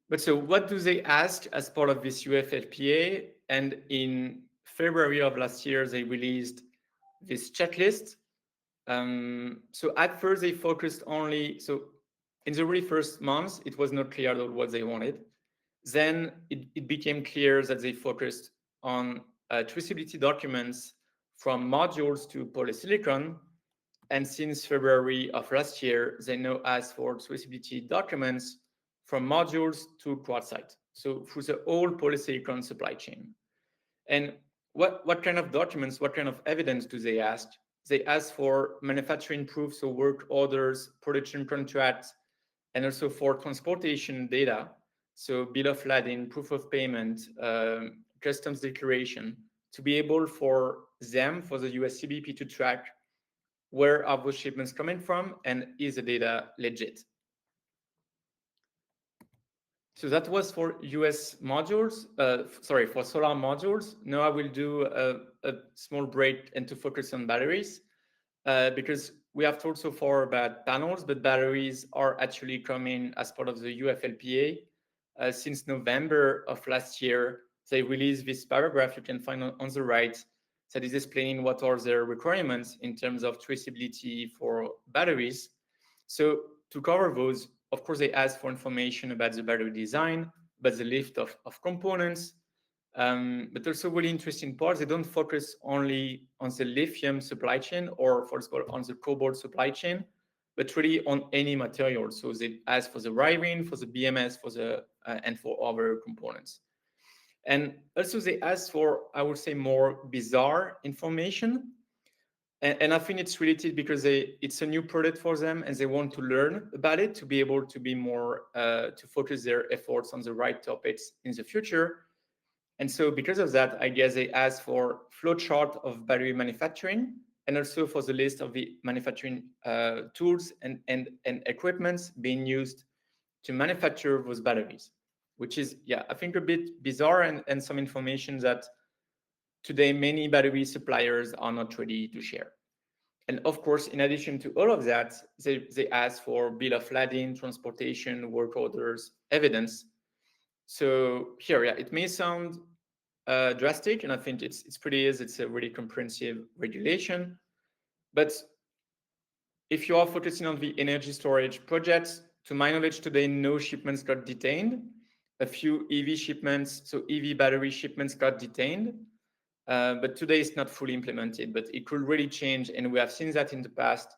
But so what do they ask as part of this UFLPA? And in February of last year, they released this checklist. So at first they focused only, so in the really first months, it was not clear what they wanted. Then it became clear that they focused on traceability documents from modules to polysilicon. And since February of last year, they now ask for traceability documents from modules to quartzite. So through the whole polysilicon supply chain. And what kind of documents, what kind of evidence do they ask? They ask for manufacturing proofs, so work orders, production contracts, and also for transportation data. So bill of lading, proof of payment, customs declaration, to be able for them, for the US CBP, to track where are those shipments coming from and is the data legit. So that was for US modules, for solar modules. Now I will do a small break and to focus on batteries because we have talked so far about panels, but batteries are actually coming as part of the UFLPA. Since November of last year, they release this paragraph you can find on the right that is explaining what are their requirements in terms of traceability for batteries. So to cover those, of course, they ask for information about the battery design, about the list of components, but also really interesting parts. They don't focus only on the lithium supply chain or, for example, on the cobalt supply chain, but really on any material. So they ask for the wiring, for the BMS, for the and for other components. And also they ask for, I would say, more bizarre information. And I think it's related because it's a new product for them and they want to learn about it to be able to be more, to focus their efforts on the right topics in the future. And so because of that, I guess they ask for flowchart of battery manufacturing and also for the list of the manufacturing tools and equipments being used to manufacture those batteries, which is, yeah, I think a bit bizarre and some information that today many battery suppliers are not ready to share. And of course, in addition to all of that, they ask for bill of lading, transportation, work orders, evidence. So here, yeah, it may sound drastic, and I think it's pretty easy. It's a really comprehensive regulation. But if you are focusing on the energy storage projects, to my knowledge today, no shipments got detained. A few EV shipments, so EV battery shipments got detained. But today it's not fully implemented, but it could really change. And we have seen that in the past.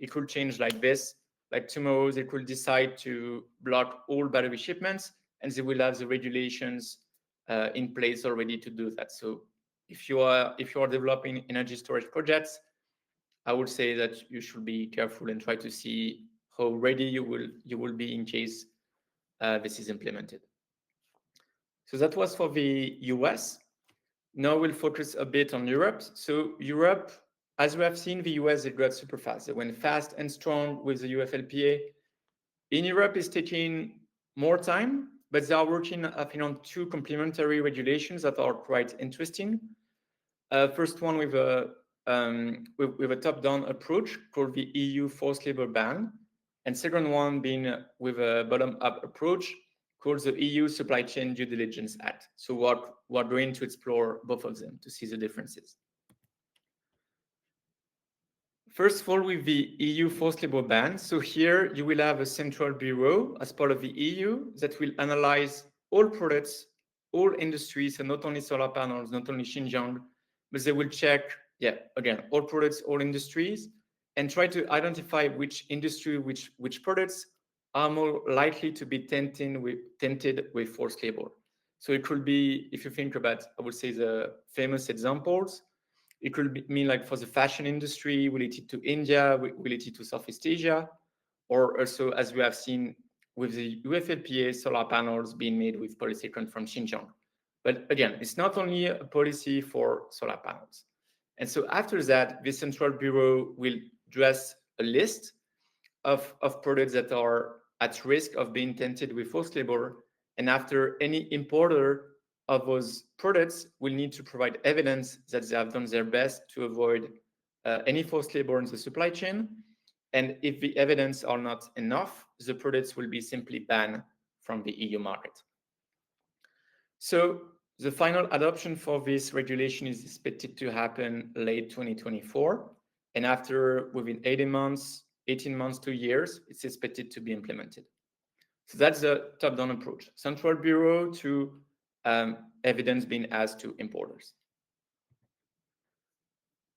It could change like this. Like tomorrow, they could decide to block all battery shipments and they will have the regulations in place already to do that. So if you are developing energy storage projects, I would say that you should be careful and try to see how ready you will be in case this is implemented. So that was for the US. Now we'll focus a bit on Europe. So Europe, as we have seen, the US, it got super fast. They went fast and strong with the UFLPA. In Europe, it's taking more time, but they are working, I think, on two complementary regulations that are quite interesting. First one with a top-down approach called the EU forced labor ban, and second one being with a bottom-up approach called the EU Supply Chain Due Diligence Act. So we're going to explore both of them to see the differences. First of all, with the EU forced labor ban. So here you will have a central bureau as part of the EU that will analyze all products, all industries, and not only solar panels, not only Xinjiang, but they will check, yeah, again, all products, all industries, and try to identify which industry, which products are more likely to be tainted with forced labor. So it could be, if you think about, I would say, the famous examples, it could mean like for the fashion industry related to India, related to Southeast Asia, or also, as we have seen with the UFLPA, solar panels being made with polysilicon from Xinjiang. But again, it's not only a policy for solar panels. And so after that, the Central Bureau will dress a list of products that are at risk of being tainted with forced labor. And after, any importer of those products will need to provide evidence that they have done their best to avoid any forced labor in the supply chain. And if the evidence are not enough, the products will be simply banned from the EU market. So the final adoption for this regulation is expected to happen late 2024. And after, within 18 months, 2 years, it's expected to be implemented. So that's the top-down approach. Central Bureau to evidence being asked to importers.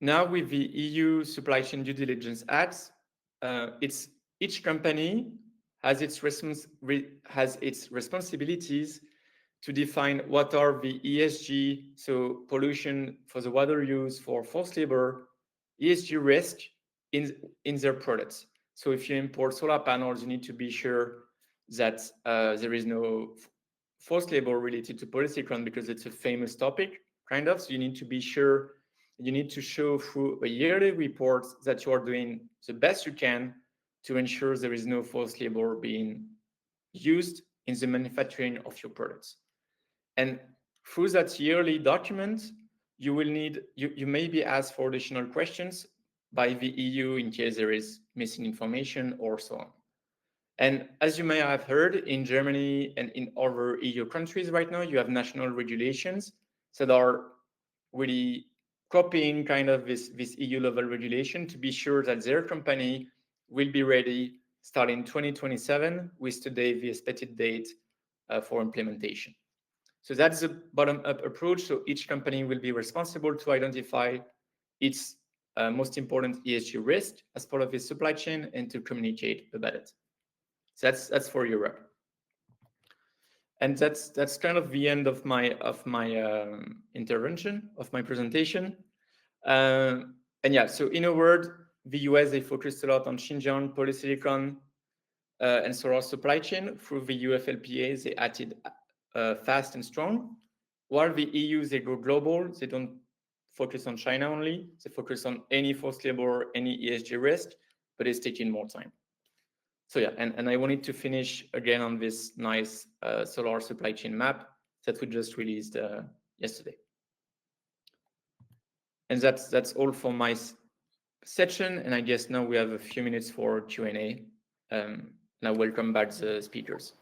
Now with the EU Supply Chain Due Diligence Act, each company has its responsibilities to define what are the ESG, so pollution for the water use, for forced labor, ESG risk in their products. So if you import solar panels, you need to be sure that there is no forced labor related to polysilicon because it's a famous topic, kind of. So you need to be sure, you need to show through a yearly report that you are doing the best you can to ensure there is no forced labor being used in the manufacturing of your products. And through that yearly document, you will need, you may be asked for additional questions by the EU in case there is missing information or so on. And as you may have heard, in Germany and in other EU countries right now, you have national regulations that are really copying kind of this EU level regulation to be sure that their company will be ready starting 2027 with today the expected date for implementation. So that's the bottom-up approach. So each company will be responsible to identify its most important ESG risk as part of its supply chain and to communicate about it. So that's for Europe. And that's kind of the end of my intervention, of my presentation. And yeah, so in a word, the US, they focused a lot on Xinjiang, polysilicon, and solar supply chain. Through the UFLPA, they acted fast and strong. While the EU, they go global. They don't focus on China only. They focus on any forced labor, any ESG risk, but it's taking more time. So yeah, and I wanted to finish again on this nice solar supply chain map that we just released yesterday. And that's all for my section. And I guess now we have a few minutes for Q&A. Now welcome back the speakers.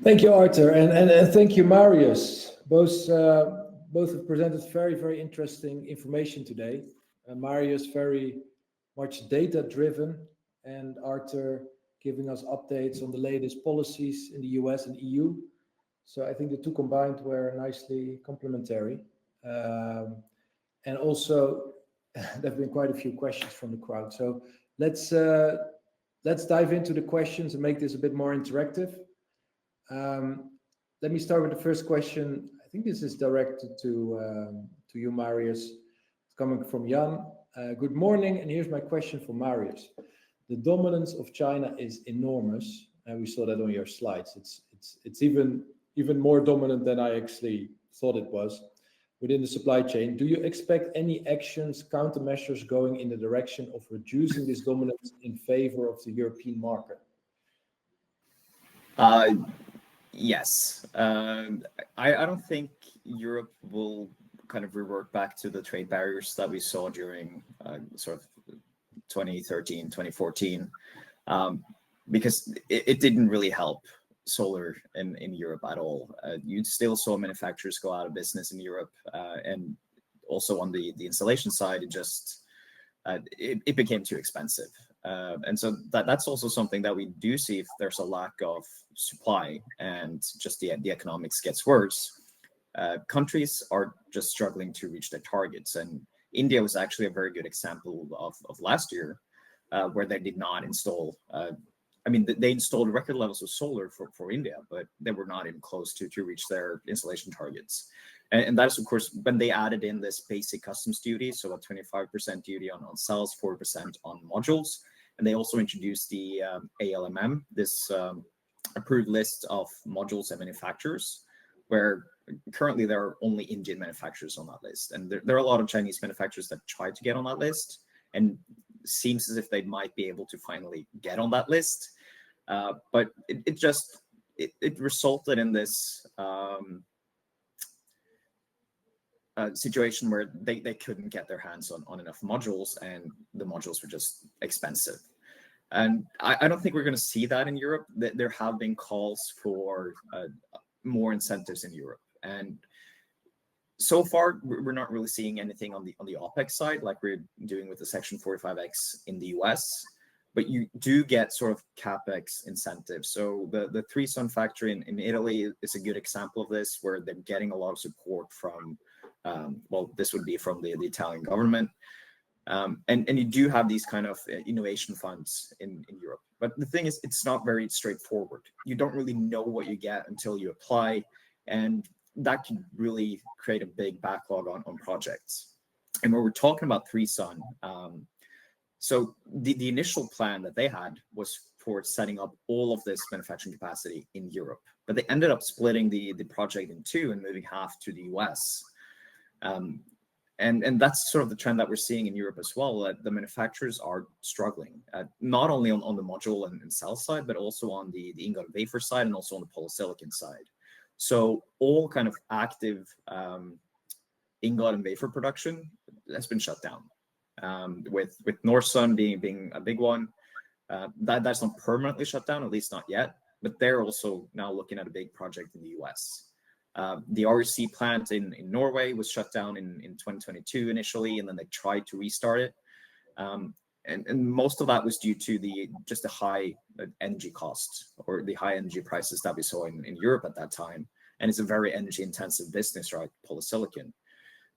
Thank you, Arthur, and thank you, Marius. Both have presented very, very interesting information today. Marius very much data-driven, and Arthur giving us updates on the latest policies in the US and EU. So I think the two combined were nicely complementary. And also, there have been quite a few questions from the crowd. So let's dive into the questions and make this a bit more interactive. Let me start with the first question. I think this is directed to you, Marius. It's coming from Jan. Good morning, and here's my question for Marius. The dominance of China is enormous, and we saw that on your slides. It's even more dominant than I actually thought it was within the supply chain. Do you expect any actions, countermeasures going in the direction of reducing this dominance in favor of the European market? Yes. I don't think Europe will kind of revert back to the trade barriers that we saw during sort of 2013, 2014, because it didn't really help solar in Europe at all. You still saw manufacturers go out of business in Europe, and also on the installation side, it became too expensive. And so that's also something that we do see if there's a lack of supply and just the economics gets worse. Countries are just struggling to reach their targets. And India was actually a very good example of last year, where they did not install, they installed record levels of solar for India, but they were not even close to reach their installation targets. And that is, of course, when they added in this basic customs duty, so a 25% duty on cells, 4% on modules. And they also introduced the ALMM, this approved list of modules and manufacturers, where currently there are only Indian manufacturers on that list. And there are a lot of Chinese manufacturers that try to get on that list, and seems as if they might be able to finally get on that list. But it resulted in this situation where they couldn't get their hands on enough modules, and the modules were just expensive. And I don't think we're going to see that in Europe. There have been calls for more incentives in Europe, and so far we're not really seeing anything on the OPEX side like we're doing with the Section 45X in the US. But you do get sort of CapEx incentives. So the Three Sun factory in Italy is a good example of this, where they're getting a lot of support from, this would be from the Italian government. And you do have these kind of innovation funds in Europe. But the thing is, it's not very straightforward. You don't really know what you get until you apply. And that can really create a big backlog on projects. And when we're talking about Three Sun, so the initial plan that they had was for setting up all of this manufacturing capacity in Europe, but they ended up splitting the project in two and moving half to the US. And that's sort of the trend that we're seeing in Europe as well, that the manufacturers are struggling, not only on the module and cell side, but also on the ingot and wafer side, and also on the polysilicon side. So all kind of active ingot and wafer production has been shut down, with North Sun being a big one. That's not permanently shut down, at least not yet. But they're also now looking at a big project in the US. The REC plant in Norway was shut down in 2022 initially, and then they tried to restart it. And most of that was due to the high energy costs, or the high energy prices that we saw in Europe at that time. And it's a very energy intensive business, right? Polysilicon.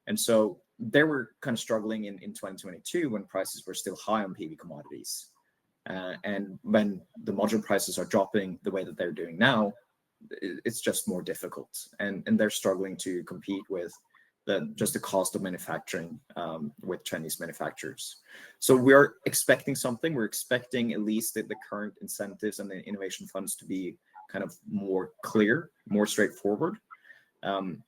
And so they were kind of struggling in 2022 when prices were still high on PV commodities. And when the module prices are dropping the way that they're doing now, it's just more difficult. And they're struggling to compete with the cost of manufacturing with Chinese manufacturers. So we're expecting something. We're expecting at least the current incentives and the innovation funds to be kind of more clear, more straightforward. And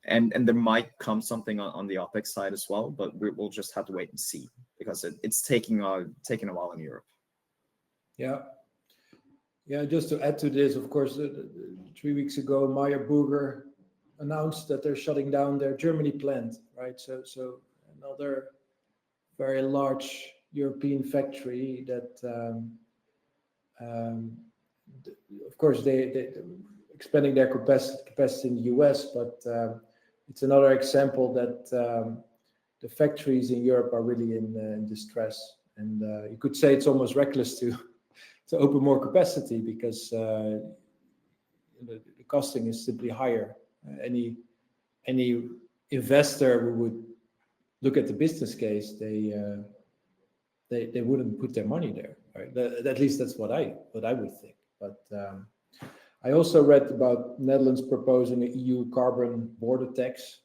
there might come something on the OpEx side as well, but we'll just have to wait and see, because it's taking a while in Europe. Yeah, just to add to this, of course, 3 weeks ago, Meyer Burger announced that they're shutting down their Germany plant, right? So another very large European factory that, of course, they expanding their capacity in the US, but it's another example that the factories in Europe are really in distress. And you could say it's almost reckless to open more capacity, because the costing is simply higher. Any investor who would look at the business case, they wouldn't put their money there. Right? At least that's what I would think. But I also read about Netherlands proposing an EU carbon border tax,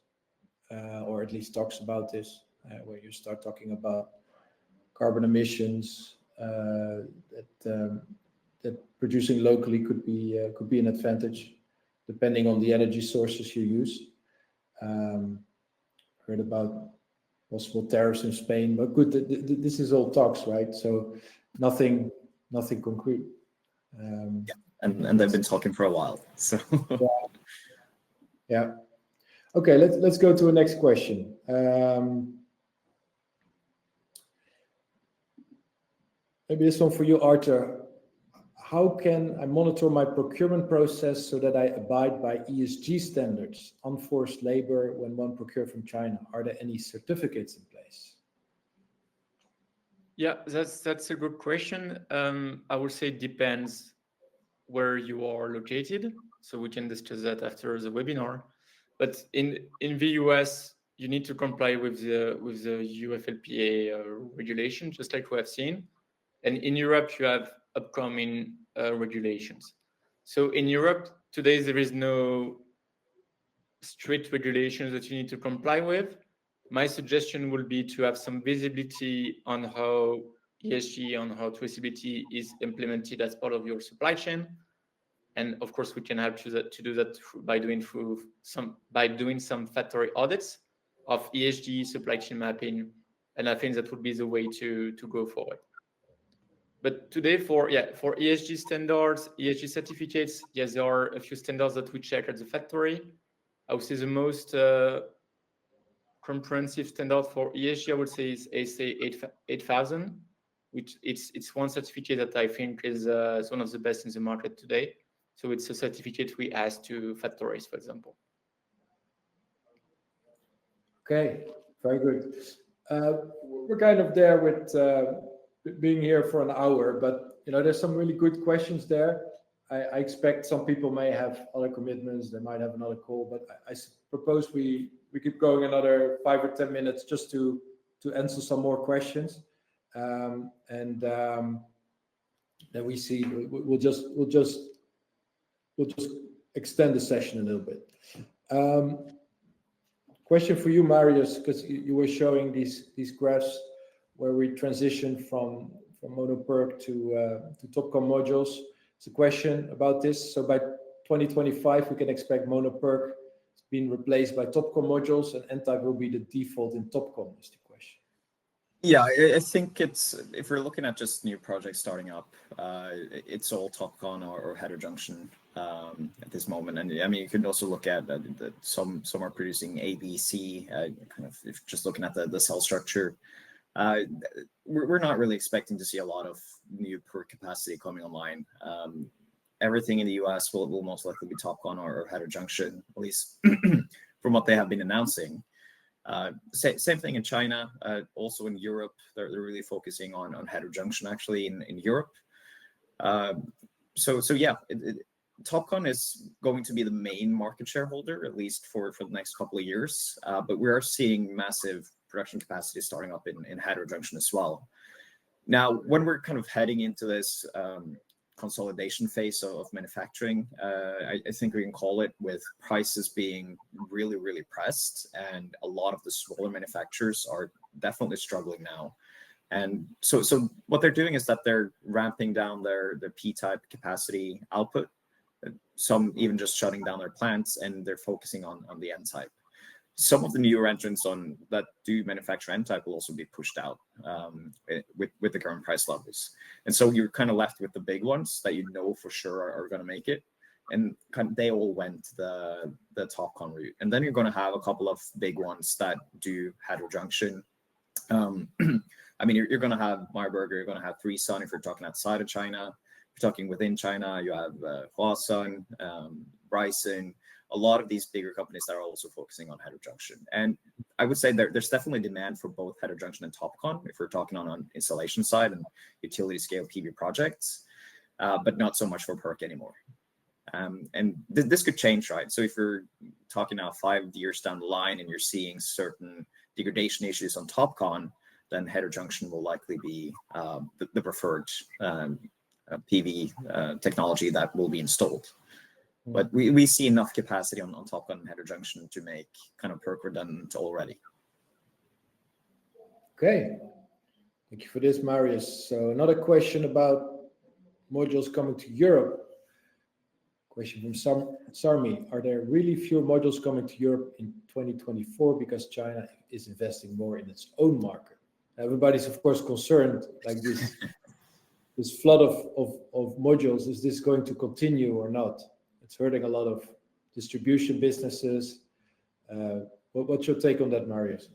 or at least talks about this, where you start talking about carbon emissions. That producing locally could be an advantage, depending on the energy sources you use. Heard about possible tariffs in Spain, but good. This is all talks, right? So nothing concrete. And they've been talking for a while. So yeah. Okay, let's go to the next question. Maybe this one for you, Arthur. How can I monitor my procurement process so that I abide by ESG standards, unforced labor when one procure from China? Are there any certificates in place? Yeah, that's a good question. I would say it depends where you are located. So we can discuss that after the webinar. But in the US, you need to comply with the UFLPA regulation, just like we have seen. And in Europe, you have upcoming regulations. So in Europe, today, there is no strict regulations that you need to comply with. My suggestion would be to have some visibility on how ESG, on how traceability is implemented as part of your supply chain. And of course, we can help you to do that by doing some factory audits of ESG, supply chain mapping. And I think that would be the way to go forward. But today, for ESG standards, ESG certificates, yes, there are a few standards that we check at the factory. I would say the most comprehensive standard for ESG, I would say, is ASA 8000, which it's one certificate that I think is one of the best in the market today. So it's a certificate we ask to factories, for example. Okay, very good. We're kind of there with being here for an hour, but there's some really good questions there. I expect some people may have other commitments, they might have another call, but I propose we keep going another 5 or 10 minutes just to answer some more questions, and then we see. We'll just extend the session a little bit. Question for you, Marius, because you were showing these graphs where we transition from mono-PERC to TOPCon modules. It's a question about this. So by 2025, we can expect mono-PERC being replaced by TOPCon modules, and N-type will be the default in TOPCon, is the question. Yeah, I think if we're looking at just new projects starting up, it's all TOPCon or header junction at this moment. And I mean, you can also look at some are producing A, B, C, kind of if just looking at the cell structure. we're not really expecting to see a lot of new port capacity coming online. Everything in the US will most likely be TOPCon or heterojunction, at least from what they have been announcing. Same thing in China, also in Europe. They're really focusing on heterojunction actually in Europe. So yeah, TOPCon is going to be the main market shareholder, at least for the next couple of years. But we are seeing massive production capacity starting up in heterojunction as well. Now, when we're kind of heading into this consolidation phase of manufacturing, I think we can call it, with prices being really, really pressed, and a lot of the smaller manufacturers are definitely struggling now. And so what they're doing is that they're ramping down their P-type capacity output, some even just shutting down their plants, and they're focusing on the N-type. Some of the newer entrants on that do manufacture N-type will also be pushed out with the current price levels. And so you're kind of left with the big ones that you know for sure are going to make it. And they all went the TOPCon route. And then you're going to have a couple of big ones that do heterojunction. I mean, you're going to have Meyer Burger, you're going to have 3Sun if you're talking outside of China. If you're talking within China, you have Huasun, Bryson, a lot of these bigger companies that are also focusing on heterojunction. And I would say there's definitely demand for both heterojunction and TOPCon if we're talking on installation side and utility scale PV projects, but not so much for PERC anymore. And this could change, right? So if you're talking now 5 years down the line and you're seeing certain degradation issues on TOPCon, then heterojunction will likely be the preferred PV technology that will be installed. But we see enough capacity on TOPCon and heterojunction to make kind of PERC redundant already. Okay, thank you for this, Marius. So another question about modules coming to Europe. Question from Sarmi: are there really fewer modules coming to Europe in 2024 because China is investing more in its own market? Everybody's of course concerned, like this flood of modules. Is this going to continue or not? It's hurting a lot of distribution businesses. What's your take on that, Marius?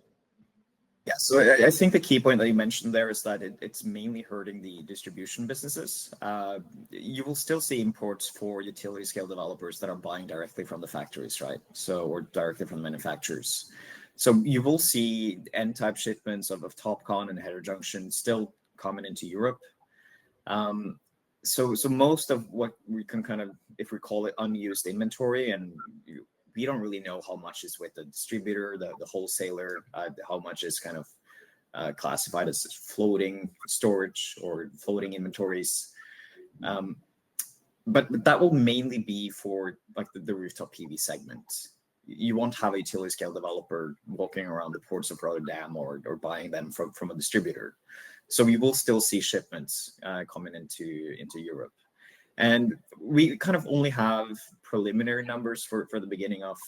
Yeah, so I think the key point that you mentioned there is that it's mainly hurting the distribution businesses. You will still see imports for utility scale developers that are buying directly from the factories, right? So, or directly from the manufacturers. So you will see N-type shipments of TOPCon and heterojunction still coming into Europe. So most of what we can kind of, if we call it unused inventory, and we don't really know how much is with the distributor, the wholesaler, how much is kind of classified as floating storage or floating inventories. But that will mainly be for like the rooftop PV segment. You won't have a utility scale developer walking around the ports of Rotterdam or buying them from a distributor. So we will still see shipments coming into Europe. And we kind of only have preliminary numbers for the beginning of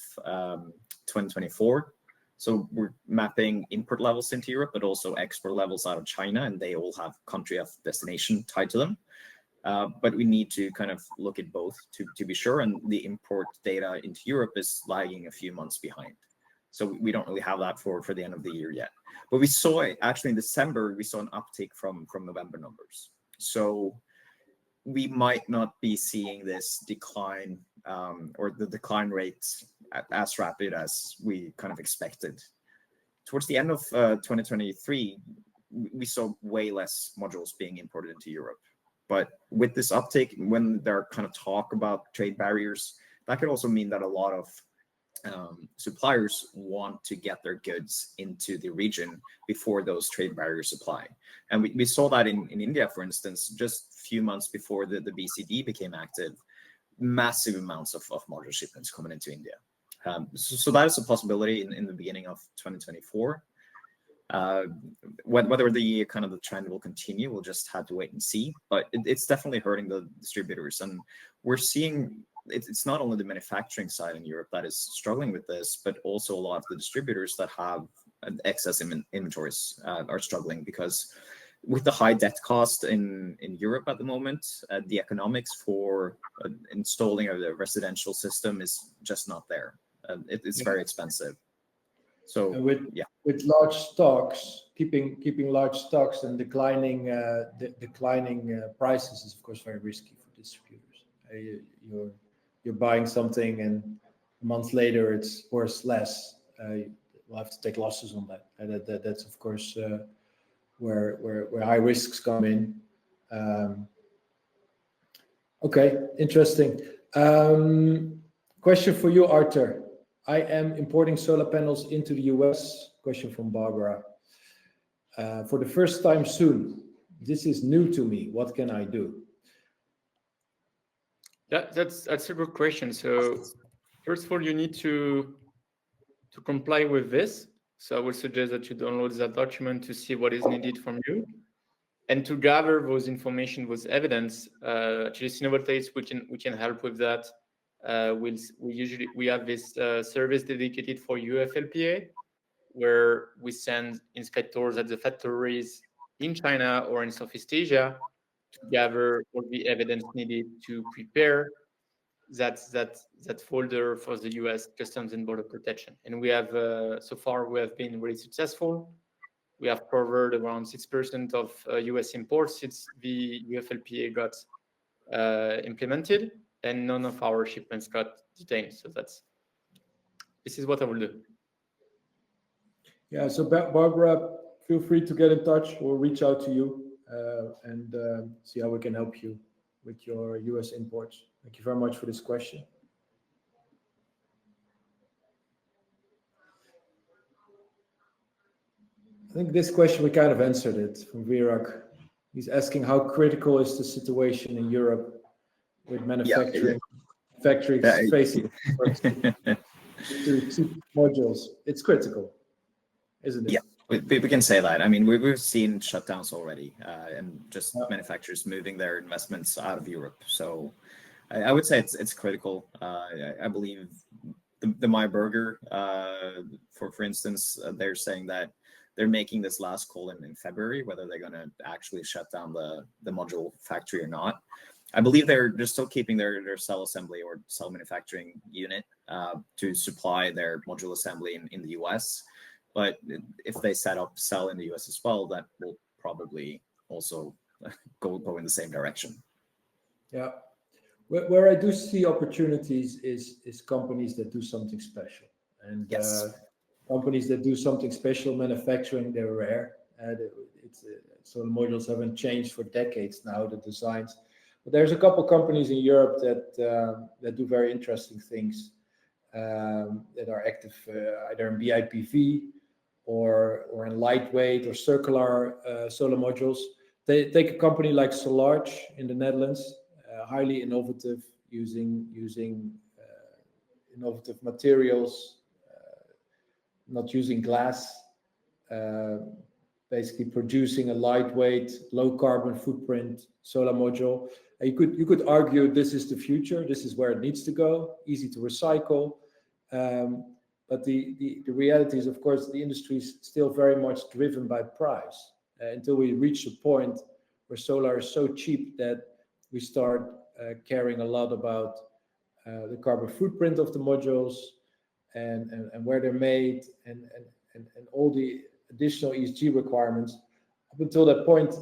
2024. So we're mapping import levels into Europe, but also export levels out of China, and they all have country of destination tied to them. But we need to kind of look at both to be sure, and the import data into Europe is lagging a few months behind. So we don't really have that for the end of the year yet. But we saw it actually in December, we saw an uptick from November numbers. So we might not be seeing this decline or the decline rates as rapid as we kind of expected. Towards the end of 2023, we saw way less modules being imported into Europe. But with this uptake, when there are kind of talk about trade barriers, that could also mean that a lot of suppliers want to get their goods into the region before those trade barriers apply. And we saw that in India, for instance, just a few months before the BCD became active, massive amounts of module shipments coming into India. So that is a possibility in the beginning of 2024. Whether the kind of the trend will continue, we'll just have to wait and see. But it's definitely hurting the distributors, and we're seeing it's not only the manufacturing side in Europe that is struggling with this, but also a lot of the distributors that have excess inventories are struggling, because with the high debt cost in Europe at the moment, the economics for installing a residential system is just not there. It's very expensive. So with large stocks, keeping large stocks and declining prices is of course very risky for distributors. You're buying something and a month later it's worth less. We'll have to take losses on that. And that's of course where high risks come in. Okay, interesting. Question for you, Arthur. I am importing solar panels into the US. Question from Barbara. For the first time soon. This is new to me. What can I do? That's a good question. So first of all, you need to comply with this. So I would suggest that you download that document to see what is needed from you. And to gather those information, those evidence, actually Sinovoltaics, we can help with that. We have this service dedicated for UFLPA, where we send inspectors at the factories in China or in Southeast Asia to gather all the evidence needed to prepare that folder for the US Customs and Border Protection. And we have so far we have been really successful. We have covered around 6% of US imports since the UFLPA got implemented, and none of our shipments got detained. So this is what I will do. Yeah, so Barbara, feel free to get in touch or reach out to you and see how we can help you with your US imports. Thank you very much for this question. I think this question, we kind of answered it from Virak. He's asking how critical is the situation in Europe with manufacturing factories facing to cheap modules. It's critical, isn't it? Yeah, we can say that. I mean, we've seen shutdowns already and just manufacturers moving their investments out of Europe. So I would say it's critical. I believe the My Burger, for instance, they're saying that they're making this last call in February, whether they're going to actually shut down the module factory or not. I believe they're still keeping their cell assembly or cell manufacturing unit to supply their module assembly in the US. But if they set up cell in the US as well, that will probably also go in the same direction. Yeah. Where I do see opportunities is companies that do something special. And yes. Companies that do something special manufacturing, they're rare. So the modules haven't changed for decades now, the designs. But there's a couple companies in Europe that do very interesting things that are active either in BIPV or in lightweight or circular solar modules. They take a company like Solarge in the Netherlands, highly innovative, using innovative materials, not using glass, basically producing a lightweight, low carbon footprint solar module. You could argue this is the future. This is where it needs to go. Easy to recycle, but the reality is, of course, the industry is still very much driven by price until we reach a point where solar is so cheap that we start caring a lot about the carbon footprint of the modules and where they're made and all the additional ESG requirements. Up until that point,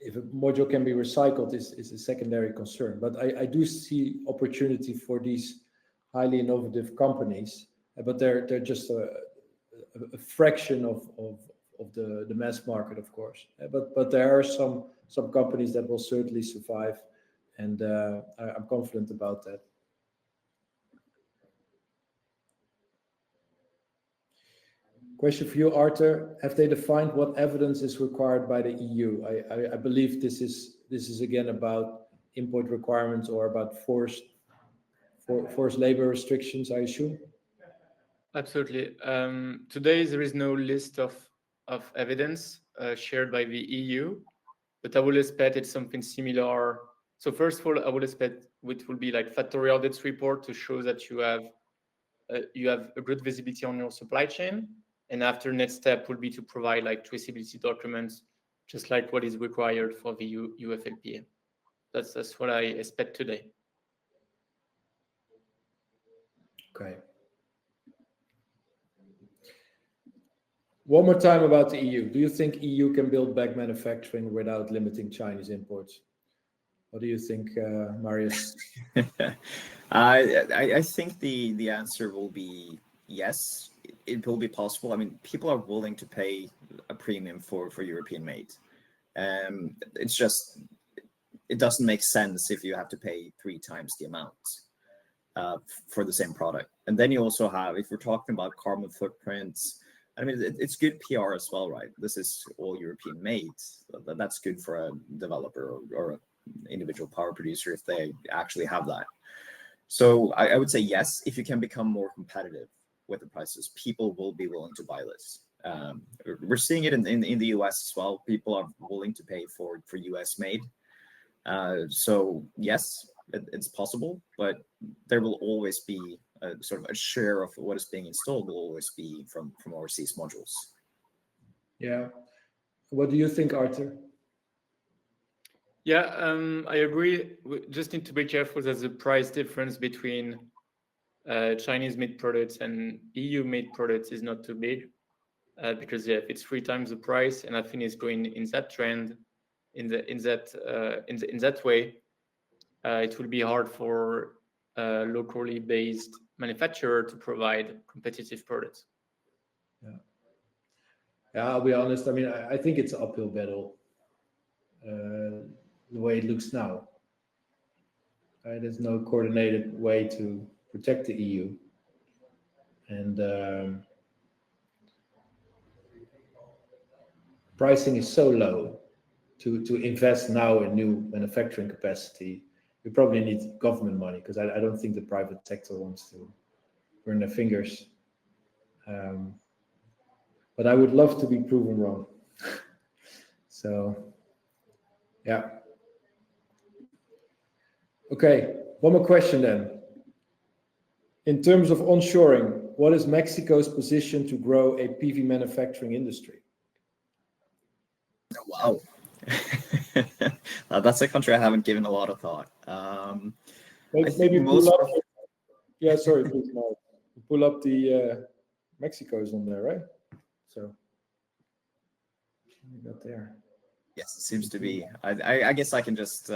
if a module can be recycled is a secondary concern. But I do see opportunity for these highly innovative companies, but they're just a fraction of the mass market, of course. But there are some companies that will certainly survive, and I'm confident about that. Question for you, Arthur. Have they defined what evidence is required by the EU? I believe this is again about import requirements or about forced labor restrictions, I assume. Absolutely. Today there is no list of evidence shared by the EU, but I would expect it's something similar. So first of all, I would expect it will be like factory audits report to show that you have a good visibility on your supply chain. And after next step would be to provide like traceability documents, just like what is required for the UFLPA. That's what I expect today. Okay. One more time about the EU. Do you think EU can build back manufacturing without limiting Chinese imports? What do you think, Marius? I think the answer will be yes. It will be possible. I mean, people are willing to pay a premium for European made. It's just, it doesn't make sense if you have to pay 3 times the amount for the same product. And then you also have, if we're talking about carbon footprints, I mean, it's good PR as well, right? This is all European made. That's good for a developer or an individual power producer if they actually have that. So I would say yes, if you can become more competitive with the prices, people will be willing to buy this. We're seeing it in the US as well. People are willing to pay for US made. So yes, it's possible, but there will always be a sort of a share of what is being installed will always be from overseas modules. Yeah. What do you think, Arthur? Yeah, I agree. We just need to be careful that the price difference between Chinese made products and EU made products is not too big, because if it's 3 times the price, and I think it's going in that trend, in that way, it will be hard for locally based manufacturer to provide competitive products. Yeah, I'll be honest. I mean, I think it's an uphill battle. The way it looks now, there's no coordinated way to protect the EU, and pricing is so low to invest now in new manufacturing capacity. We probably need government money, because I don't think the private sector wants to burn their fingers. But I would love to be proven wrong. So, yeah. Okay, one more question then. In terms of onshoring, what is Mexico's position to grow a PV manufacturing industry? Wow. That's a country I haven't given a lot of thought. Maybe pull up. Yeah, sorry, please. No. Pull up the Mexico's on there, right? So we got there. Yes, it seems to be. I guess I can just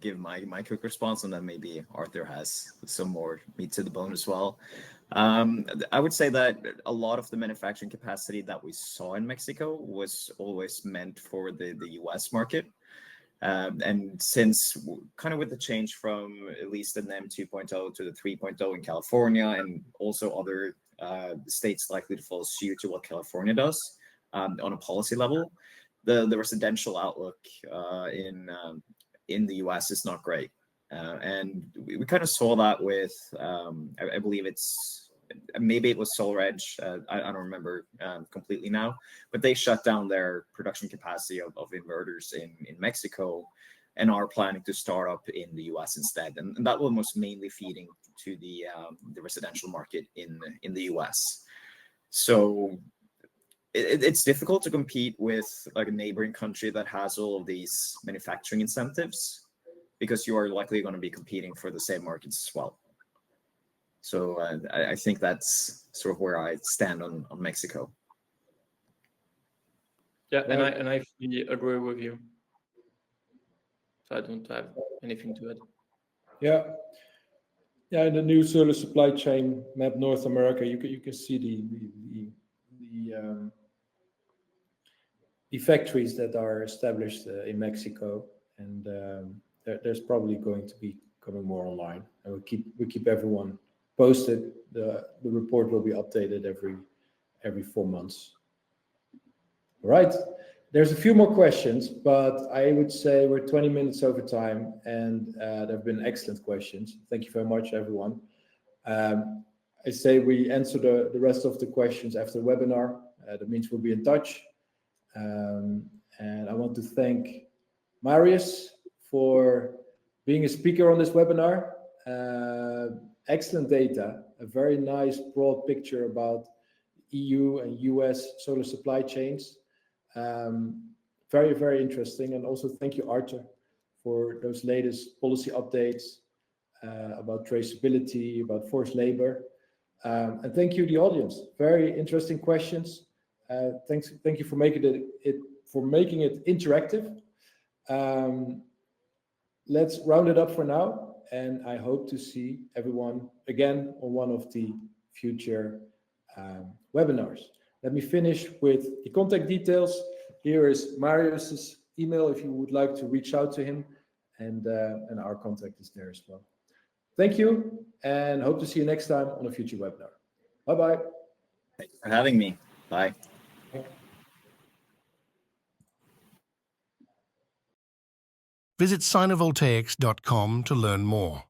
give my quick response, and then maybe Arthur has some more meat to the bone as well. I would say that a lot of the manufacturing capacity that we saw in Mexico was always meant for the US market. And since kind of with the change from at least the NEM 2.0 to the 3.0 in California, and also other states likely to follow suit to what California does on a policy level, the residential outlook in the US is not great. And we kind of saw that with, I believe maybe it was SolarEdge, I don't remember completely now, but they shut down their production capacity of inverters in Mexico and are planning to start up in the US instead. And that one was mainly feeding to the residential market in the US. So it's difficult to compete with like a neighboring country that has all of these manufacturing incentives, because you are likely going to be competing for the same markets as well. So I think that's sort of where I stand on Mexico. Yeah, and I fully agree with you. So I don't have anything to add. Yeah. In the new solar supply chain map, North America, you can see the factories that are established in Mexico, and there's probably going to be coming more online, and we keep everyone posted. The report will be updated every 4 months. All right, there's a few more questions, but I would say we're 20 minutes over time, and there have been excellent questions. Thank you very much, everyone. I say we answer the rest of the questions after the webinar. That means we'll be in touch. And I want to thank Marius for being a speaker on this webinar. Excellent data, a very nice broad picture about EU and US solar supply chains. Very, very interesting. And also thank you, Arthur, for those latest policy updates about traceability, about forced labor. And thank you, the audience. Very interesting questions. Thank you for making it interactive. Let's round it up for now, and I hope to see everyone again on one of the future webinars. Let me finish with the contact details. Here is Marius's email if you would like to reach out to him, and our contact is there as well. Thank you, and hope to see you next time on a future webinar. Bye-bye. Thanks for having me. Bye. Visit Sinovoltaics.com to learn more.